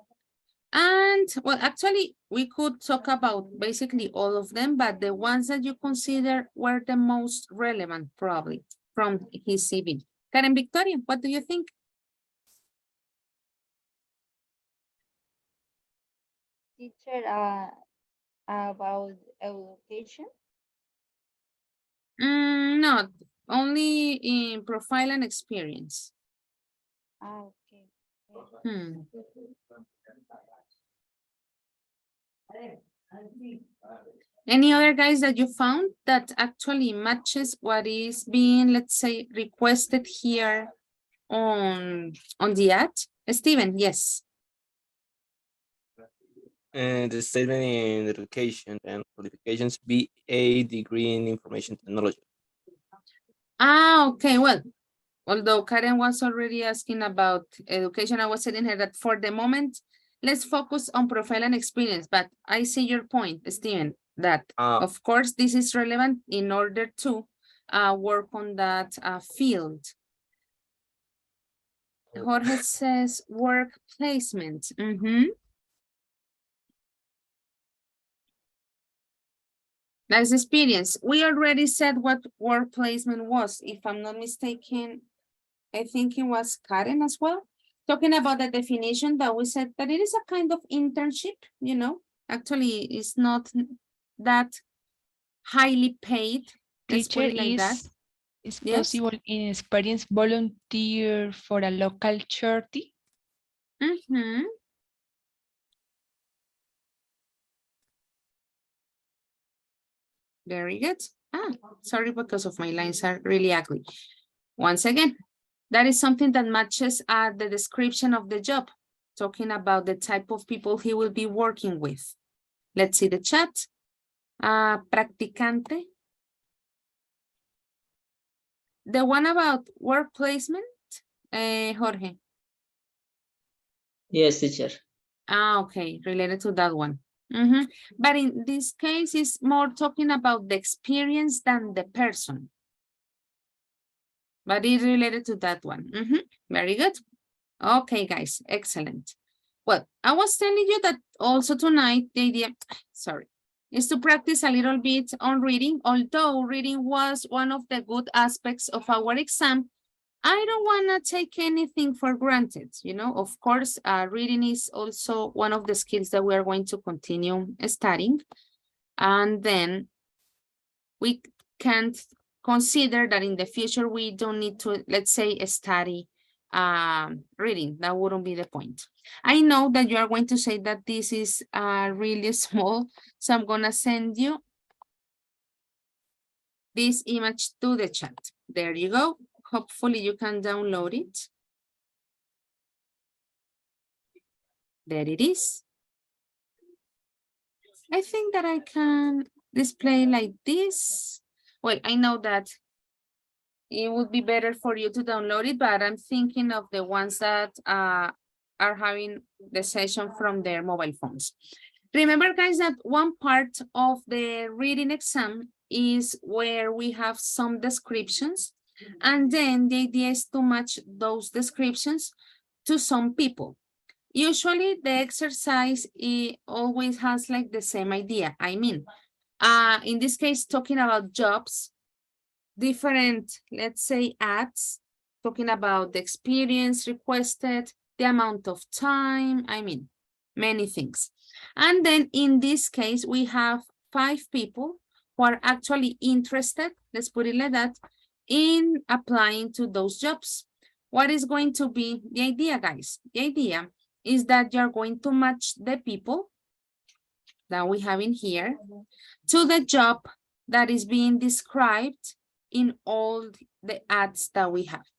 And well, actually, we could talk about basically all of them, but the ones that you consider were the most relevant, probably, from his CV. Karen Victoria, what do you think? Teacher, about education? No, only in profile and experience. Okay. Any other guys that you found that actually matches what is being, let's say, requested here on the ad? Steven, yes. And the statement in education and qualifications, BA degree in information technology. Okay, well, although Karen was already asking about education, I was telling her that for the moment, let's focus on profile and experience, but I see your point, Steven, that of course this is relevant in order to work on that field. Jorge says work placement. That's experience. We already said what work placement was. If I'm not mistaken, I think it was Karen as well. Talking about the definition that we said that it is a kind of internship, you know, actually it's not that highly paid. Let's put Teacher, it like that. is Yes. possible in experience volunteer for a local charity? Mm-hmm. Very good. Sorry, because of my lines are really ugly. Once again, that is something that matches the description of the job, talking about the type of people he will be working with. Let's see the chat. Practicante. The one about work placement, Jorge. Yes, teacher. Okay, related to that one. But in this case, it's more talking about the experience than the person. But it's related to that one. Very good. Okay, guys, excellent. Well, I was telling you that also tonight, the idea, sorry, is to practice a little bit on reading. Although reading was one of the good aspects of our exam, I don't want to take anything for granted. You know, of course, reading is also one of the skills that we are going to continue studying. And then we can't consider that in the future, we don't need to, let's say, study reading. That wouldn't be the point. I know that you are going to say that this is really small, so I'm going to send you this image to the chat. There you go. Hopefully you can download it. There it is. I think that I can display like this. Well, I know that it would be better for you to download it, but I'm thinking of the ones that are having the session from their mobile phones. Remember, guys, that one part of the reading exam is where we have some descriptions, and then the idea is to match those descriptions to some people. Usually the exercise, it always has like the same idea. I mean, in this case, talking about jobs, different, let's say, ads, talking about the experience requested, the amount of time, I mean, many things. And then in this case, we have 5 people who are actually interested, let's put it like that, in applying to those jobs. What is going to be the idea, guys? The idea is that you're going to match the people that we have in here to the job that is being described in all the ads that we have.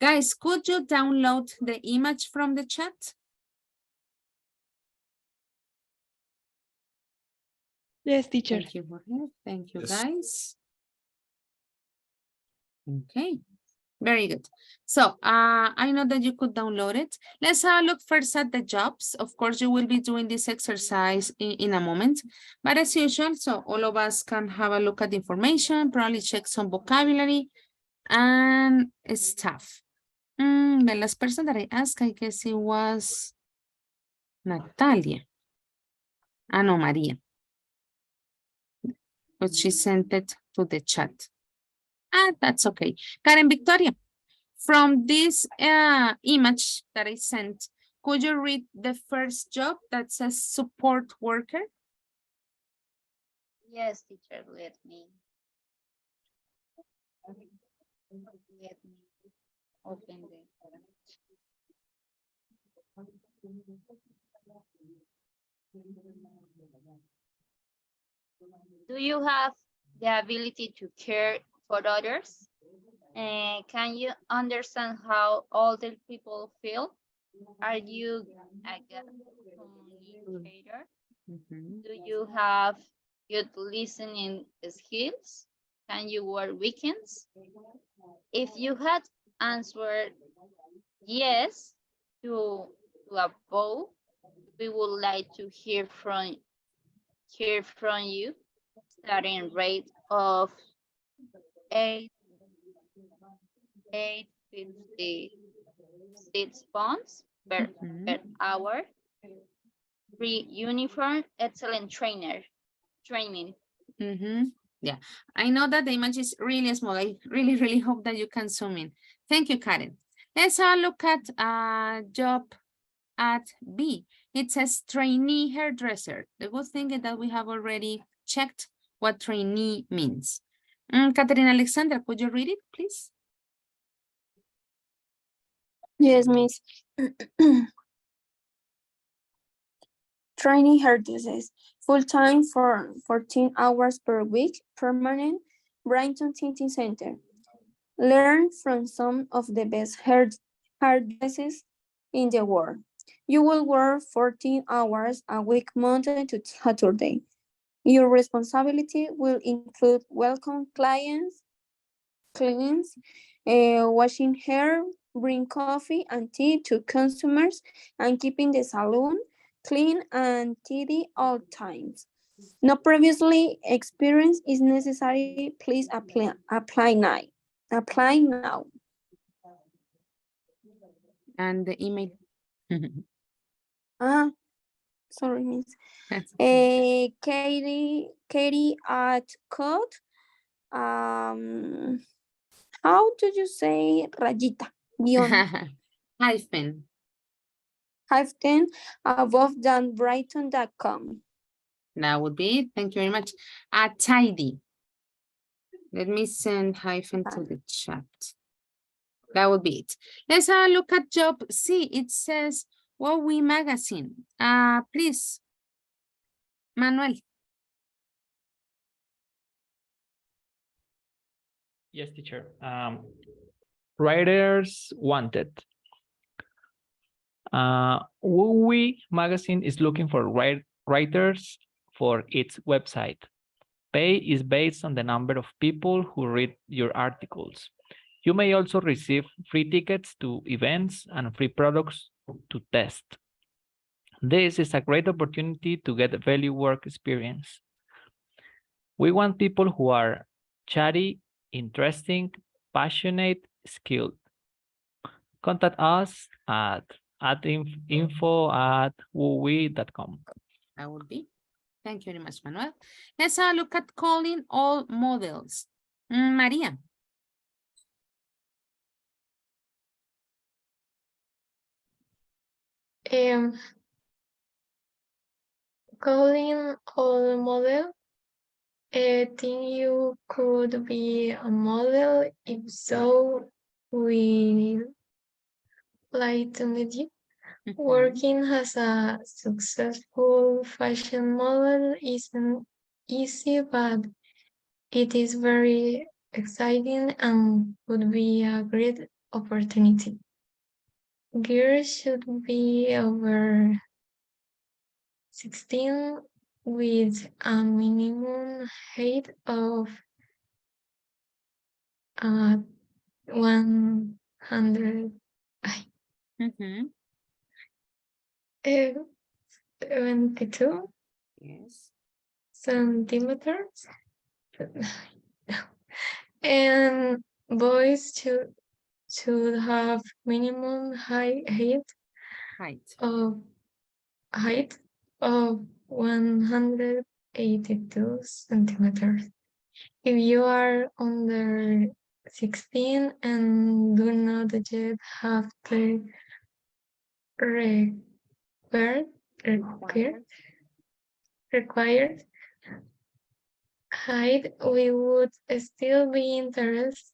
Guys, could you download the image from the chat? Yes, teacher. Thank you, Jorge. Thank you, Yes. guys. Okay, very good. So I know that you could download it. Let's look first at the jobs. Of course, you will be doing this exercise in a moment, but as usual, so all of us can have a look at the information, probably check some vocabulary and stuff. The last person that I asked, I guess it was Natalia. No, Maria. But she sent it to the chat. That's okay. Karen Victoria, from this image that I sent, could you read the first job that says support worker? Yes, teacher, let me open the. Do you have the ability to care for others? Can you understand how older people feel? Are you a good communicator? Do you have good listening skills? Can you work weekends? If you had answered yes to above, we would like to hear from you. Starting rate of 8.56 pounds per hour. Free uniform, excellent training. Yeah, I know that the image is really small. I really, really hope that you can zoom in. Thank you, Karen. Let's look at job at B. It says trainee hairdresser. The good thing is that we have already checked what trainee means. Katerina Alexandra, could you read it, please? Yes, miss. Training hairdressers, full-time for 14 hours per week, permanent, Brighton City Center. Learn from some of the best hairdressers in the world. You will work 14 hours a week, Monday to Saturday. Your responsibility will include welcome clients, washing hair, bring coffee and tea to customers, and keeping the salon clean and tidy all times. No previously experience is necessary. Please apply now. Apply now. And the email. Sorry, miss. That's okay. Katie at code. How do you say rayita? Hyphen. Hyphen above than Brighton.com. That would be it. Thank you very much. Tidy. Let me send hyphen to the chat. That would be it. Let's look at job C. It says What We Magazine. Please, Manuel. Yes, teacher. Writers wanted. WooWee magazine is looking for writers for its website. Pay is based on the number of people who read your articles. You may also receive free tickets to events and free products to test. This is a great opportunity to get value work experience. We want people who are chatty, interesting, passionate, skilled. Contact us at info@woowe.com. That would be. Thank you very much, Manuel. Let's look at calling all models. Maria. Calling all model, I think you could be a model. If so, we like to meet you. Working as a successful fashion model isn't easy, but it is very exciting and would be a great opportunity. Girls should be over 16 with a minimum height of 100 72 yes. centimeters. And boys should have minimum height of 182 centimeters. If you are under 16 and do not yet have the required height, we would still be interested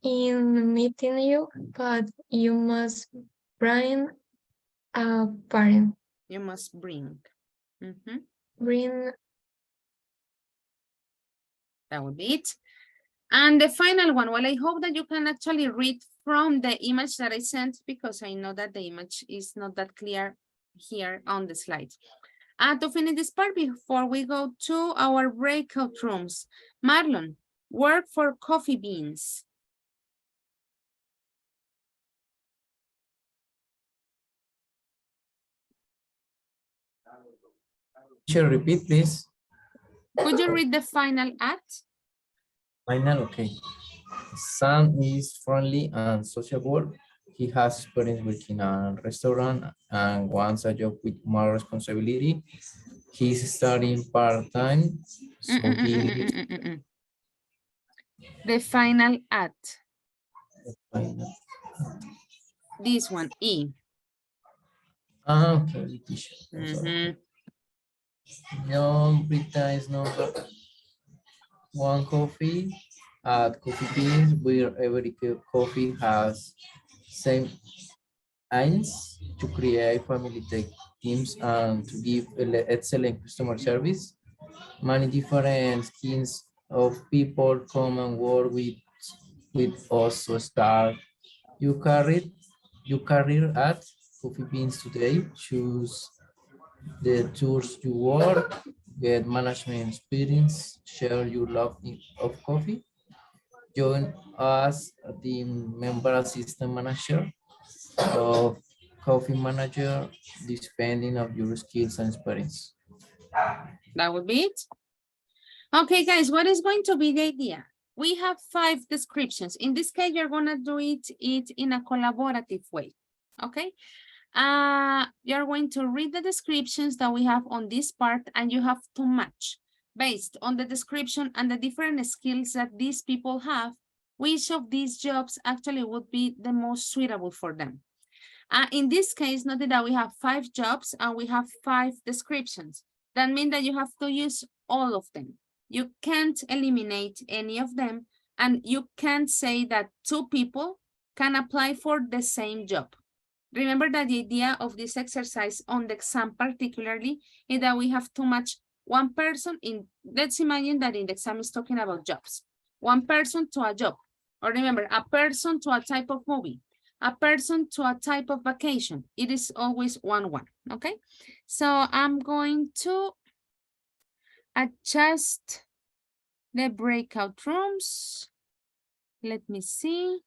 in meeting you, but you must bring a parent. You must bring. Bring. That would be it. And the final one, well, I hope that you can actually read from the image that I sent, because I know that the image is not that clear here on the slide. To finish this part, before we go to our breakout rooms, Marlon, work for coffee beans. Should repeat, please. Could you read the final act? Final, okay. Sam is friendly and sociable. He has experience working in a restaurant and wants a job with more responsibility. He's studying part-time, The final act. Final. This one, E. Okay, teacher. I'm sorry. John Britain's number one coffee at Coffee Beans, where every coffee has same aims to create family tech teams and to give excellent customer service. Many different skins of people come and work with us to start your career at Coffee Beans today. Choose the tours you work, get management experience, share your love of coffee. Join us, the member assistant manager of coffee manager, depending of your skills and experience. That would be it. Okay, guys, what is going to be the idea? We have 5 descriptions. In this case, you're gonna do it in a collaborative way, okay? You're going to read the descriptions that we have on this part, and you have to match based on the description and the different skills that these people have, which of these jobs actually would be the most suitable for them. In this case, notice that we have 5 jobs and we have 5 descriptions. That means that you have to use all of them. You can't eliminate any of them, and you can't say that 2 people can apply for the same job. Remember that the idea of this exercise on the exam particularly is that we have to match one person in, let's imagine that in the exam is talking about jobs. One person to a job, or remember, a person to a type of movie, a person to a type of vacation. It is always 1-1, okay? So I'm going to adjust the breakout rooms. Let me see.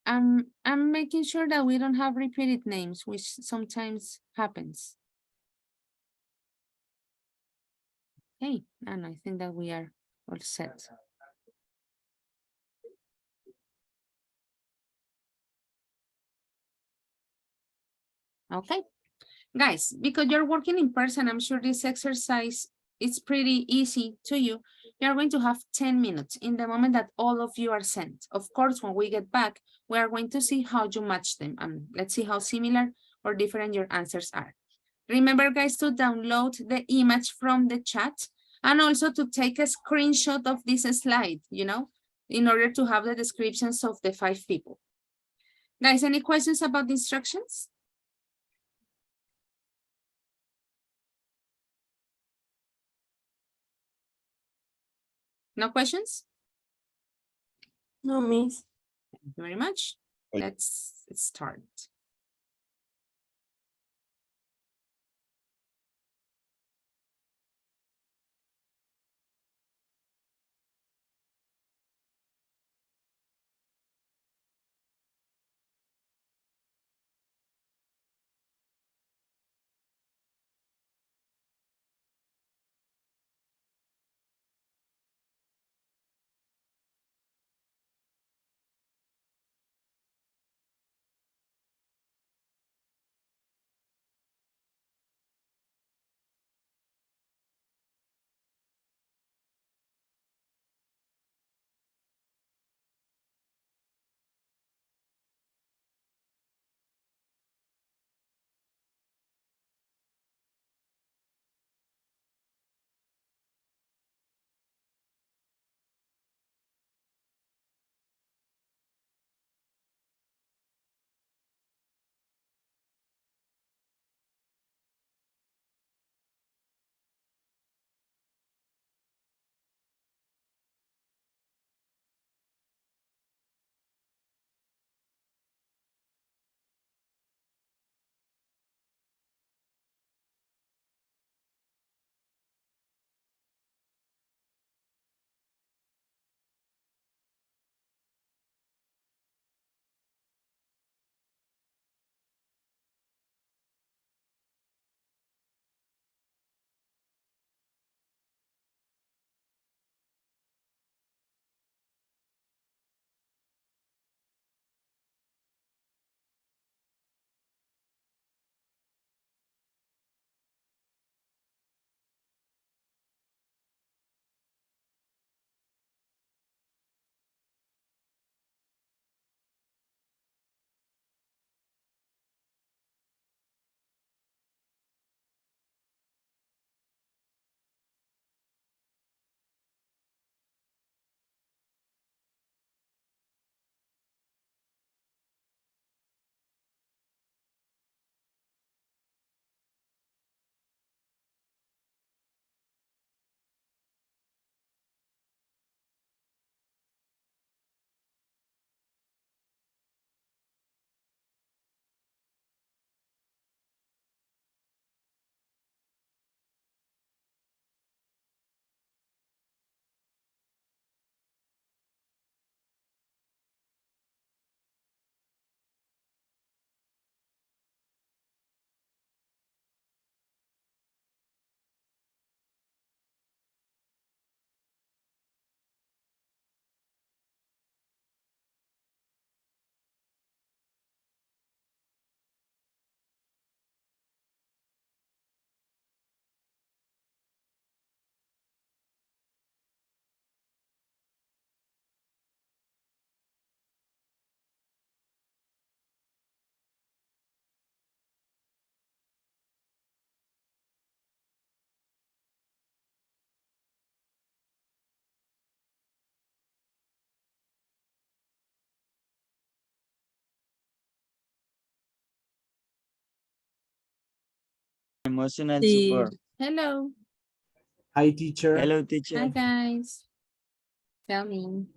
I'm making sure that we don't have repeated names, which sometimes happens. Okay, and I think that we are all set. Okay, guys, because you're working in person, I'm sure this exercise is pretty easy to you. You're going to have 10 minutes in the moment that all of you are sent. Of course, when we get back, we are going to see how you match them, and let's see how similar or different your answers are. Remember, guys, to download the image from the chat and also to take a screenshot of this slide, you know, in order to have the descriptions of the 5 people. Guys, any questions about the instructions? No questions? No, miss. Thank you very much. Let's start. emotional Sí. support. Hello. Hi, teacher. Hello, Hi, teacher. guys. Tell me.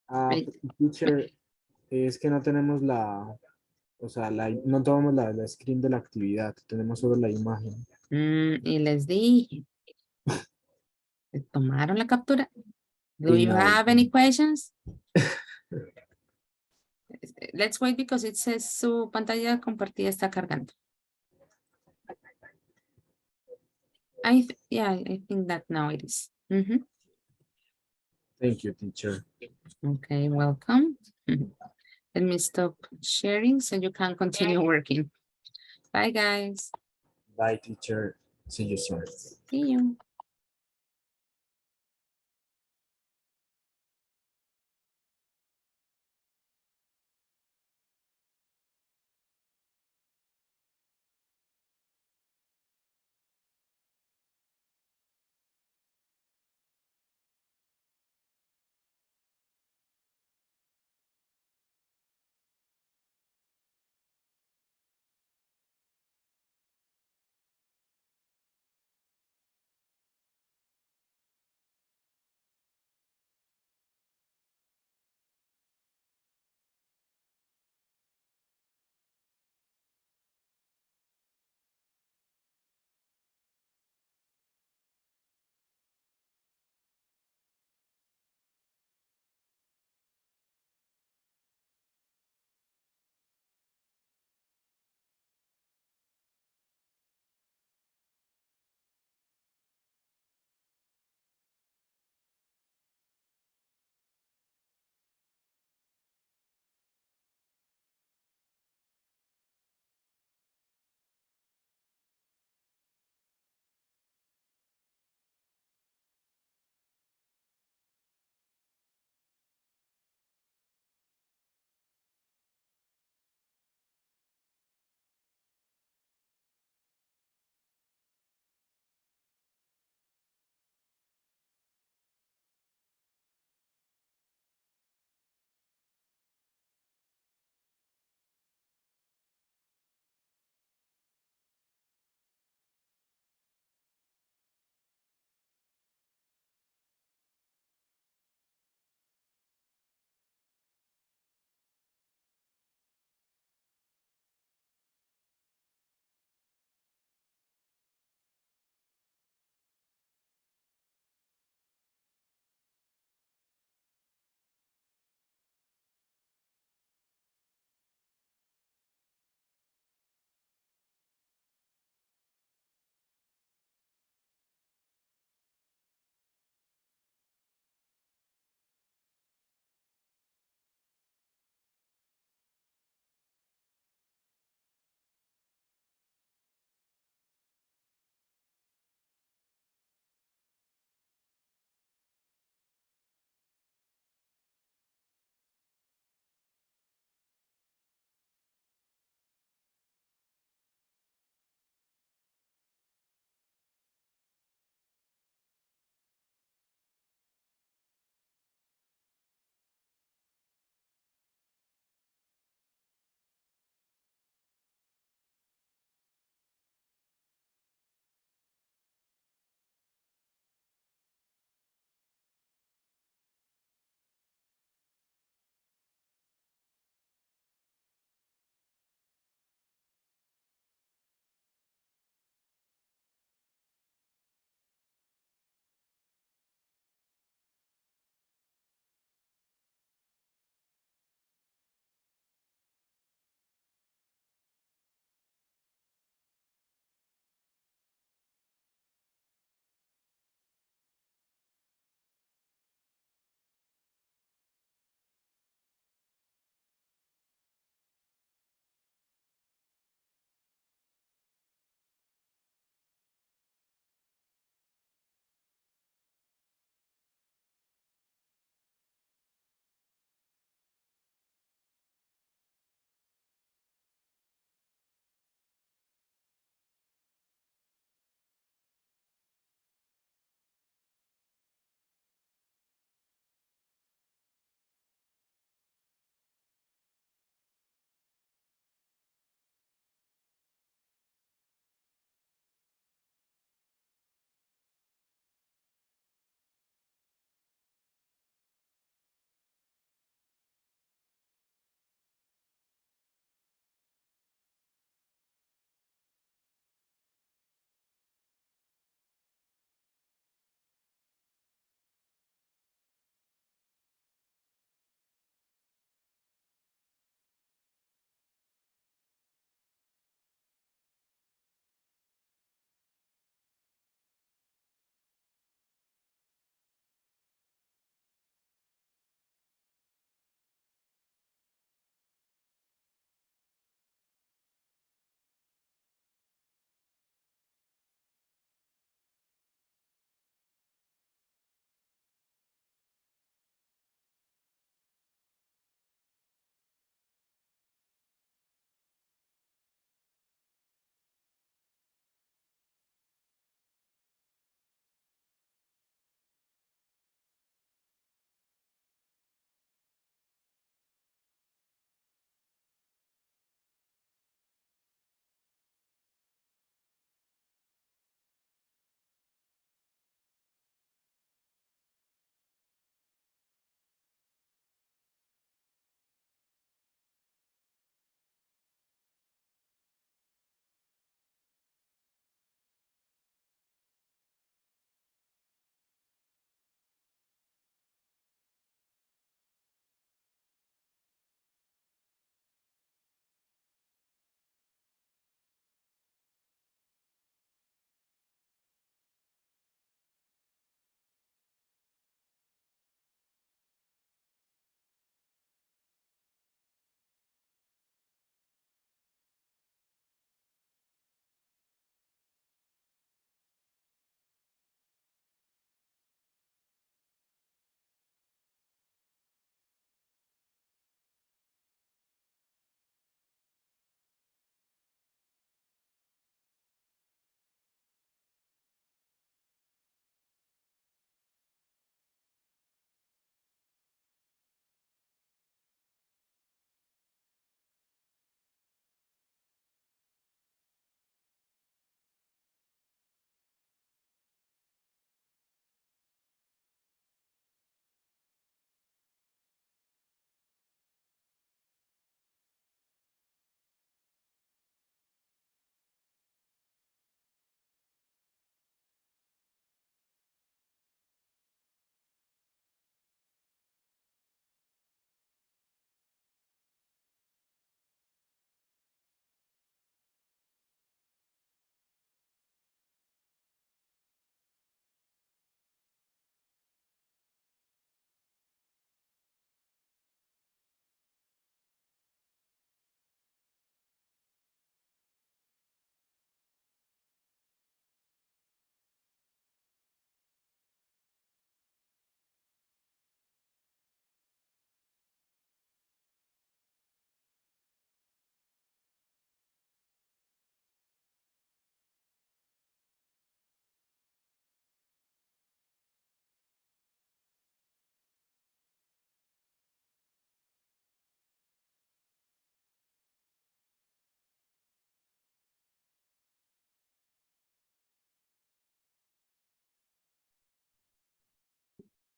Ah, teacher, es que no tenemos o sea, no tomamos la screen de la actividad, tenemos solo la imagen. Y les dije. ¿Tomaron la captura? Do Sí, you no. have any questions? Let's wait because it says su pantalla compartida está cargando. Yeah, I think that now it is. Thank you, teacher. Okay, welcome. Let me stop sharing so you can continue working. Bye, guys. Bye, teacher. See you soon. See you.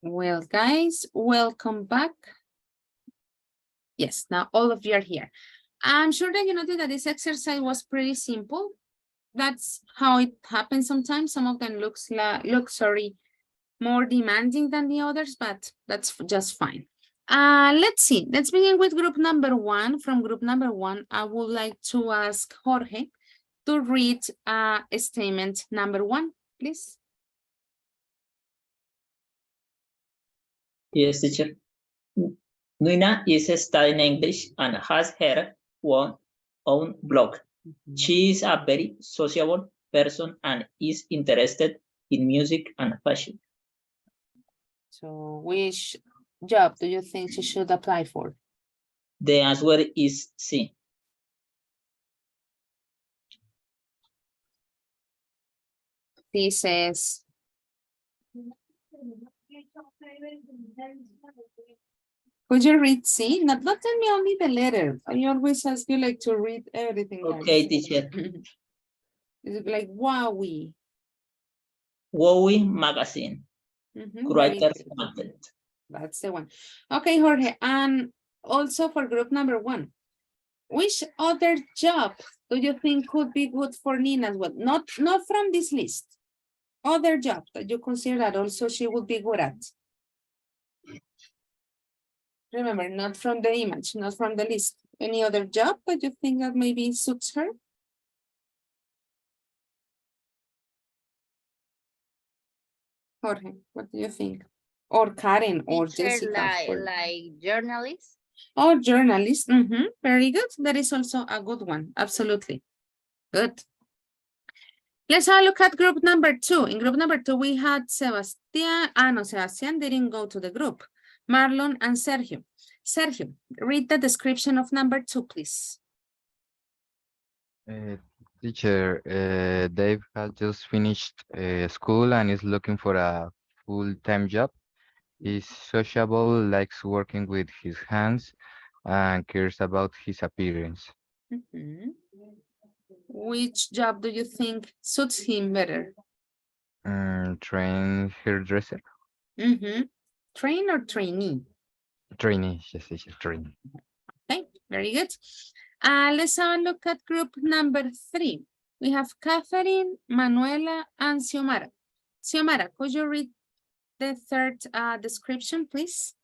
Well, guys, welcome back. Yes, now all of you are here. I'm sure that you noticed that this exercise was pretty simple. That's how it happens sometimes. Some of them look more demanding than the others, but that's just fine. Let's see. Let's begin with group number one. From group number one, I would like to ask Jorge to read statement number one, please. Yes, teacher. Nuina is studying English and has her own blog. She is a very sociable person and is interested in music and fashion. So which job do you think she should apply for? The answer is C. This says, could you read C? Not tell me only the letter. I always ask you like to read everything. Okay, guys. teacher. It's like Wowie. Wowie magazine. Very Writer's good. content. That's the one. Okay, Jorge. And also for group number one, which other job do you think could be good for Nina as well? Not from this list. Other job that you consider that also she would be good at. Remember, not from the image, not from the list. Any other job that you think that maybe suits her? Jorge, what do you think? Or Karen or Teacher, Jessica. like journalist. Or journalist. Very good. That is also a good one. Absolutely. Good. Let's have a look at group number two. In group number two, we had Sebastian. No, Sebastian didn't go to the group. Marlon and Sergio. Sergio, read the description of number two, please. Teacher, Dave has just finished school and is looking for a full-time job. He's sociable, likes working with his hands, and cares about his appearance. Which job do you think suits him better? Train hairdresser. Train or trainee? Trainee, yes, teacher, trainee. Okay, very good. Let's have a look at group number three. We have Catherine, Manuela, and Xiomara. Xiomara, could you read the third description, please?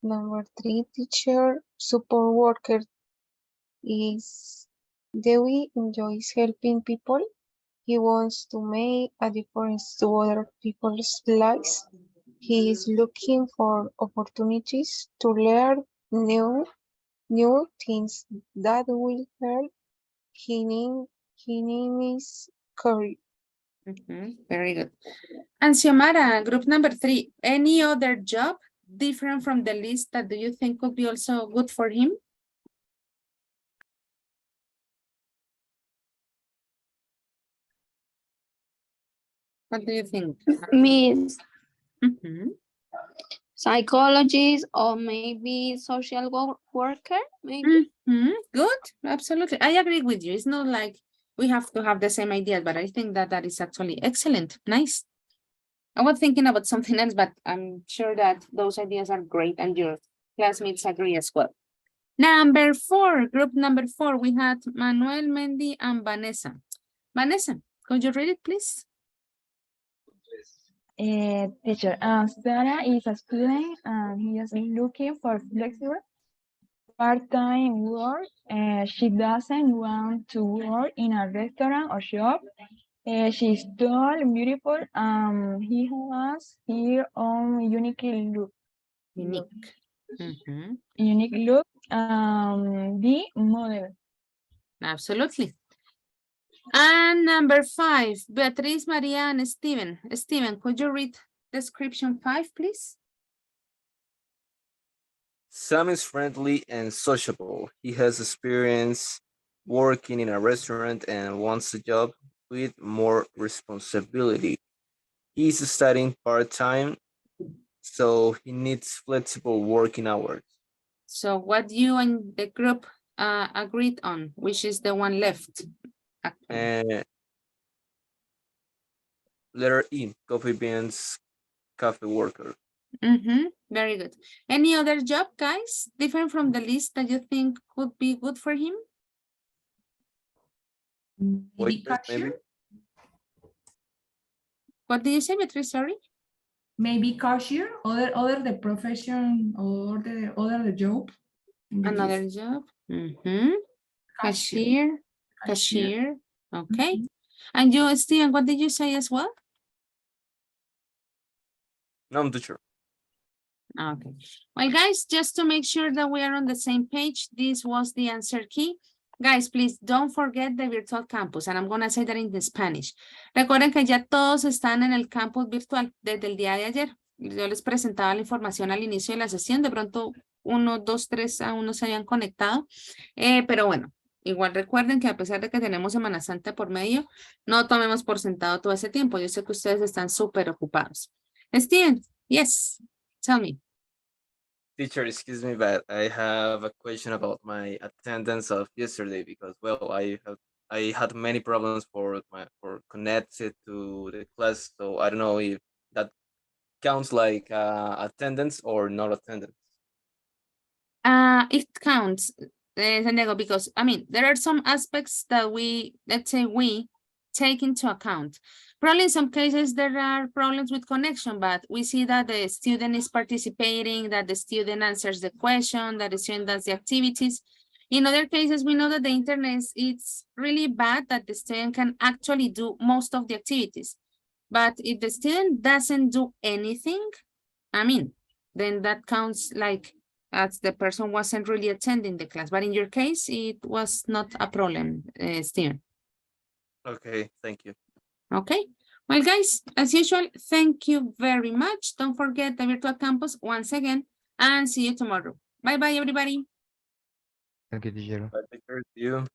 Number three, teacher, support worker. Is Dewey enjoys helping people. He wants to make a difference to other people's lives. He is looking for opportunities to learn new things that will help him in his career. Very good. And Xiomara, group number three, any other job different from the list that do you think could be also good for him? What do you think? Miss psychologist or maybe social worker, maybe. Good, absolutely. I agree with you. It's not like we have to have the same ideas, but I think that that is actually excellent. Nice. I was thinking about something else, but I'm sure that those ideas are great and your classmates agree as well. Number four, group number four, we had Manuel, Mendy, and Vanessa. Vanessa, could you read it, please? Teacher, Sarah is a student and he is looking for flexible part-time work. She doesn't want to work in a restaurant or shop. She's tall, beautiful. He has her own unique look. Unique look. The model. Absolutely. And number five, Beatriz, Maria, and Steven. Steven, could you read description 5, please? Sam is friendly and sociable. He has experience working in a restaurant and wants a job with more responsibility. He's studying part-time, so he needs flexible working hours. So what you and the group agreed on, which is the one left? Letter E, coffee beans, cafe worker. Very good. Any other job, guys, different from the list that you think could be good for him? Waiters, maybe? What did you say, Beatrice? Sorry. Maybe cashier, other the profession or the job. in the Another list. job. Cashier. Cashier. Okay. And you, Steven, what did you say as well? No, I'm too sure. Okay. Well, guys, just to make sure that we are on the same page, this was the answer key. Guys, please don't forget the virtual campus, and I'm going to say that in the Spanish. Recuerden que ya todos están en el campus virtual desde el día de ayer. Yo les presentaba la información al inicio de la sesión. De pronto, 1, 2, 3 aún no se habían conectado. Pero bueno, igual recuerden que a pesar de que tenemos Semana Santa por medio, no tomemos por sentado todo ese tiempo. Yo sé que ustedes están súper ocupados. Steven, yes, tell me. Teacher, excuse me, but I have a question about my attendance of yesterday because, well, I had many problems for connected to the class, so I don't know if that counts like attendance or not attendance. It counts, Santiago, because I mean there are some aspects that we take into account. Probably in some cases there are problems with connection, but we see that the student is participating, that the student answers the question, that the student does the activities. In other cases, we know that the internet is really bad, that the student can actually do most of the activities. But if the student doesn't do anything, I mean, then that counts like as the person wasn't really attending the class. But in your case, it was not a problem, Steven. Okay, thank you. Okay. Well, guys, as usual, thank you very much. Don't forget the virtual campus once again, and see you tomorrow. Bye-bye, everybody. Thank you, teacher. Bye, teacher. See you.